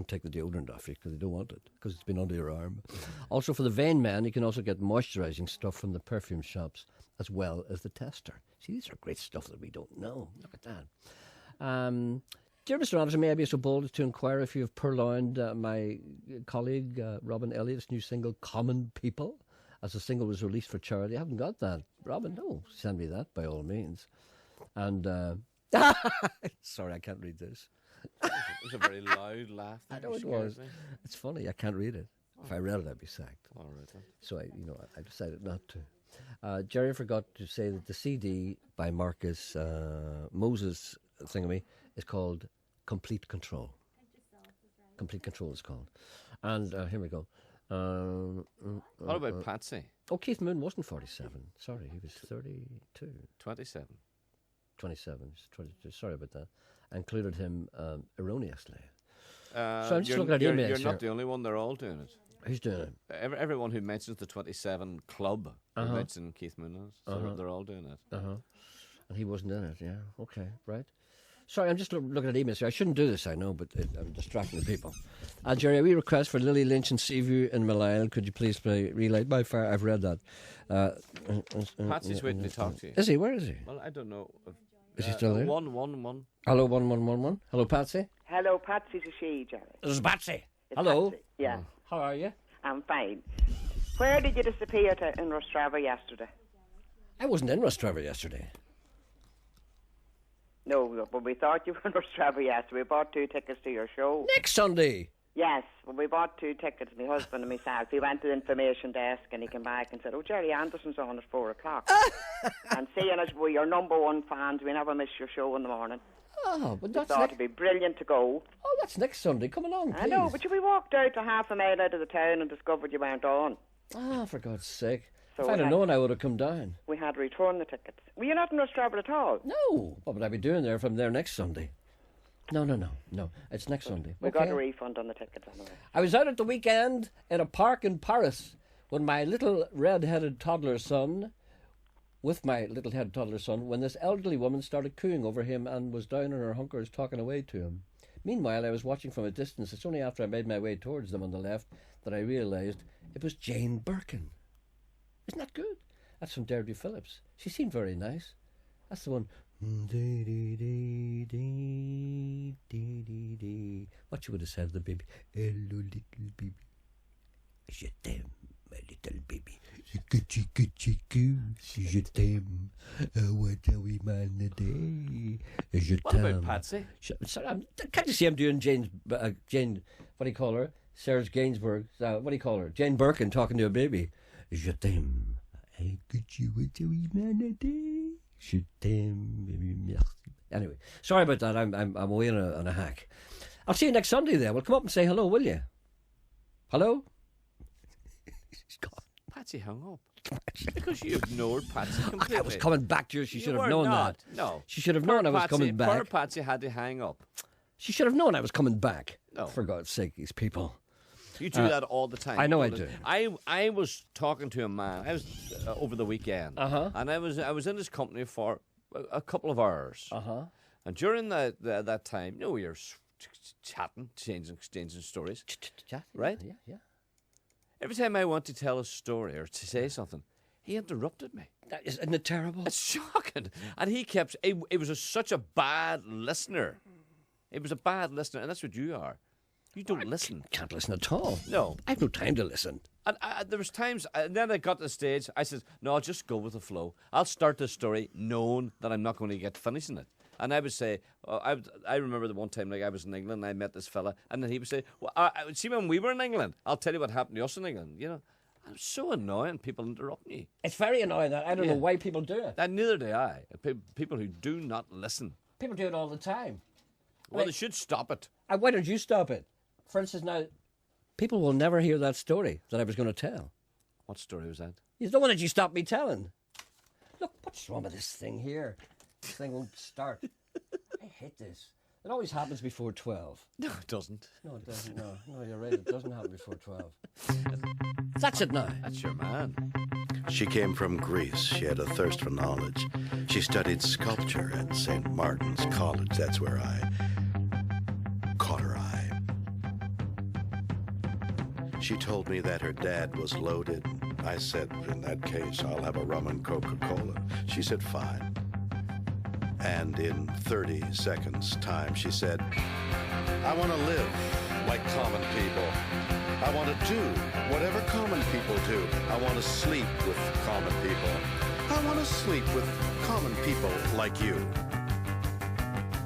take the deodorant off you because they don't want it, because it's been under your arm. Also, for the vain man, you can also get moisturising stuff from the perfume shops as well as the tester. See, these are great stuff that we don't know. Look at that. Dear Mr. Anderson, may I be so bold as to inquire if you have purloined my colleague Robin Elliott's new single, Common People, as the single was released for charity? I haven't got that. Robin, no, send me that by all means. And, sorry, I can't read this. It was a very loud laugh. I know it was. It's funny, I can't read it. If I read it, I'd be sacked. All right, then. So I decided not to. Gerry forgot to say that the CD by Marcus Moses thingamy is called Complete Control. Complete Control is called. And here we go. What about Patsy? Oh, Keith Moon wasn't 47. Sorry, he was 32. 27. 27. 22. Sorry about that. I included him erroneously. So I'm just looking at emails. You're not the only one. They're all doing it. Who's doing it? Everyone who mentions the 27 club mentions Keith Moon. So they're all doing it. And he wasn't in it. Yeah. Okay. Right. Sorry, I'm just looking at emails here. I shouldn't do this, I know, but I'm distracting the people. Gerry, we request for Lily Lynch and Seaview in Malile. Could you please play Relight by Fire? I've read that. Patsy's waiting to talk to you. Is he? Where is he? Well, I don't know. Is he still there? 111. Hello, 1111. Hello, Patsy. Hello, Patsy's a she, Gerry. This is Patsy. It's Hello. Patsy. Yeah. How are you? I'm fine. Where did you disappear to in Rostrava yesterday? I wasn't in Rostrava yesterday. No, but we thought you were in Rostrava yesterday. We bought 2 tickets to your show. Next Sunday. Yes, well, we bought 2 tickets, my husband and myself. He went to the information desk and he came back and said, oh, Gerry Anderson's on at 4 o'clock. And seeing as we're your #1 fans, we never miss your show in the morning. Oh, but that's thought it'd be brilliant to go. Oh, that's next Sunday. Come along, please. I know, but we walked out a half a mile out of the town and discovered you weren't on. Ah, for God's sake. So if I'd have known, I would have come down. We had to return the tickets. Were you not in Rostrava at all? No. What would I be doing there from there next Sunday? No. It's next Sunday. We got a refund on the tickets anyway. I was out at the weekend in a park in Paris when my little red-headed toddler son, when this elderly woman started cooing over him and was down on her hunkers talking away to him. Meanwhile, I was watching from a distance. It's only after I made my way towards them on the left that I realised it was Jane Birkin. Isn't that good? That's from Deirdre Phillips. She seemed very nice. That's the one. What you would have said to the baby? Hello, little baby. Je t'aime, my little baby. Je t'aime. What a wee man a day. Je What about Patsy? Sorry, can't you see I'm doing Jane, what do you call her? Serge Gainsbourg. What do you call her? Jane Birkin talking to a baby. Je t'aime. I got you with a wee man a day. Je t'aime, baby, merci. Anyway, sorry about that. I'm away on a hack. I'll see you next Sunday then. Well, come up and say hello, will you? Hello? Patsy hung up. Because you ignored Patsy completely. I was coming back to her. She should have known not. that. No. She should have known I was coming back. Poor Patsy had to hang up. She should have known I was coming back. No. For God's sake, these people. You do that all the time. I know I do. I was talking to a man. I was over the weekend, and I was in his company for a couple of hours. And during that time, you're chatting, exchanging stories, right? Yeah. Every time I want to tell a story or to say something, he interrupted me. Isn't it terrible? It's shocking. And he kept. It was such a bad listener. It was a bad listener, and that's what you are. You don't listen. Can't listen at all. No. I have no time to listen. And there was times, and then I got to the stage, I said, no, I'll just go with the flow. I'll start the story knowing that I'm not going to get finishing it. And I would say, I remember the one time, like I was in England, and I met this fella, and then he would say, well, see, when we were in England, I'll tell you what happened to us in England, you know. It's so annoying, people interrupt me. It's very annoying. I don't know why people do it. And neither do I. People who do not listen. People do it all the time. Well, they should stop it. And why don't you stop it? For instance, now, people will never hear that story that I was going to tell. What story was that? It's the one that you stopped me telling. Look, what's wrong with this thing here? This thing won't start. I hate this. It always happens before 12. No, it doesn't. No, it doesn't. No, you're right. It doesn't happen before 12. That's it now. That's your man. She came from Greece. She had a thirst for knowledge. She studied sculpture at St. Martin's College. That's where I caught her eye. She told me that her dad was loaded. I said, in that case, I'll have a rum and Coca-Cola. She said, fine. And in 30 seconds' time, she said, I want to live like common people. I want to do whatever common people do. I want to sleep with common people. I want to sleep with common people like you.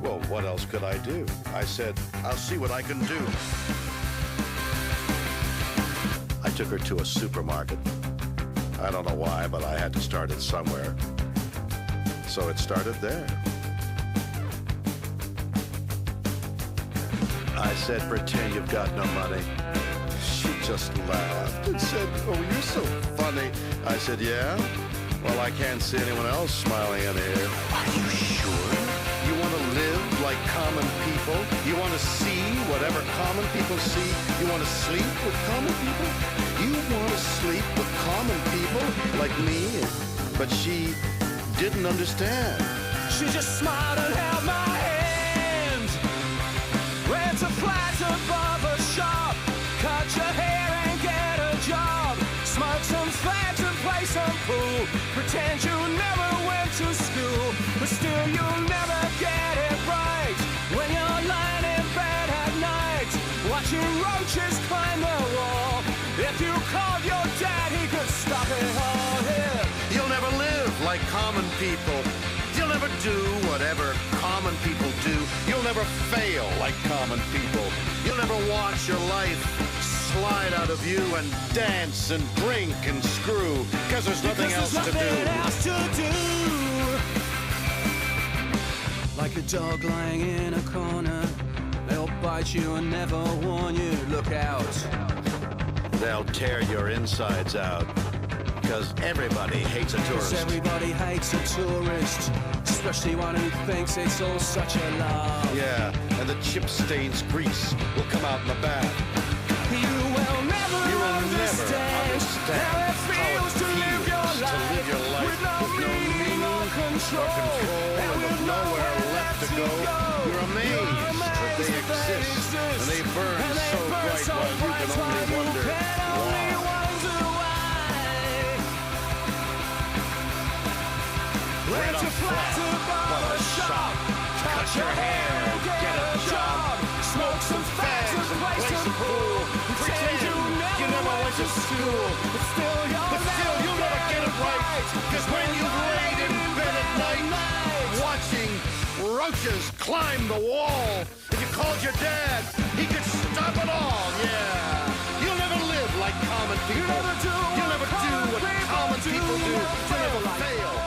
Well, what else could I do? I said, I'll see what I can do. I took her to a supermarket. I don't know why, but I had to start it somewhere. So it started there. I said, pretend you've got no money. She just laughed and said, oh, you're so funny. I said, yeah? Well, I can't see anyone else smiling in here. Are you sure? You want to live like common people? You want to see whatever common people see? You want to sleep with common people? You want to sleep with common people like me? But she didn't understand. She just smiled and held my hand. Went to flat above a shop. Cut your hair and get a job. Smoke some fags and play some pool. Pretend you never went to school, but still you'll never get it right. When you're lying in bed at night, watching roaches climb the wall. If you called your dad, he could stop it all here. You'll never live like common people. You'll never do whatever common people do. You'll never fail like common people. You'll never watch your life slide out of you and dance and drink and screw, because there's nothing else to do. Like a dog lying in a corner, they'll bite you and never warn you. Look out. They'll tear your insides out, because everybody hates a tourist. 'Cause everybody hates a tourist, especially one who thinks it's all such a laugh. Yeah, and the chip stains grease will come out in the bath. You will never understand how it feels to live your life with no meaning or control, and with nowhere left to go. You're amazed that they exist, and they burn so bright while you can only wonder why. Went to flat above a shop, cut your hair, get a job, smoke some fags and play some pool. Pretend you never went to school, but still you'll never get it right. 'Cause when you've laid in bed at night, watching roaches climb the wall, if you called your dad, he could stop it all, yeah. You'll never live like common people. You'll never do what common people do. You'll never fail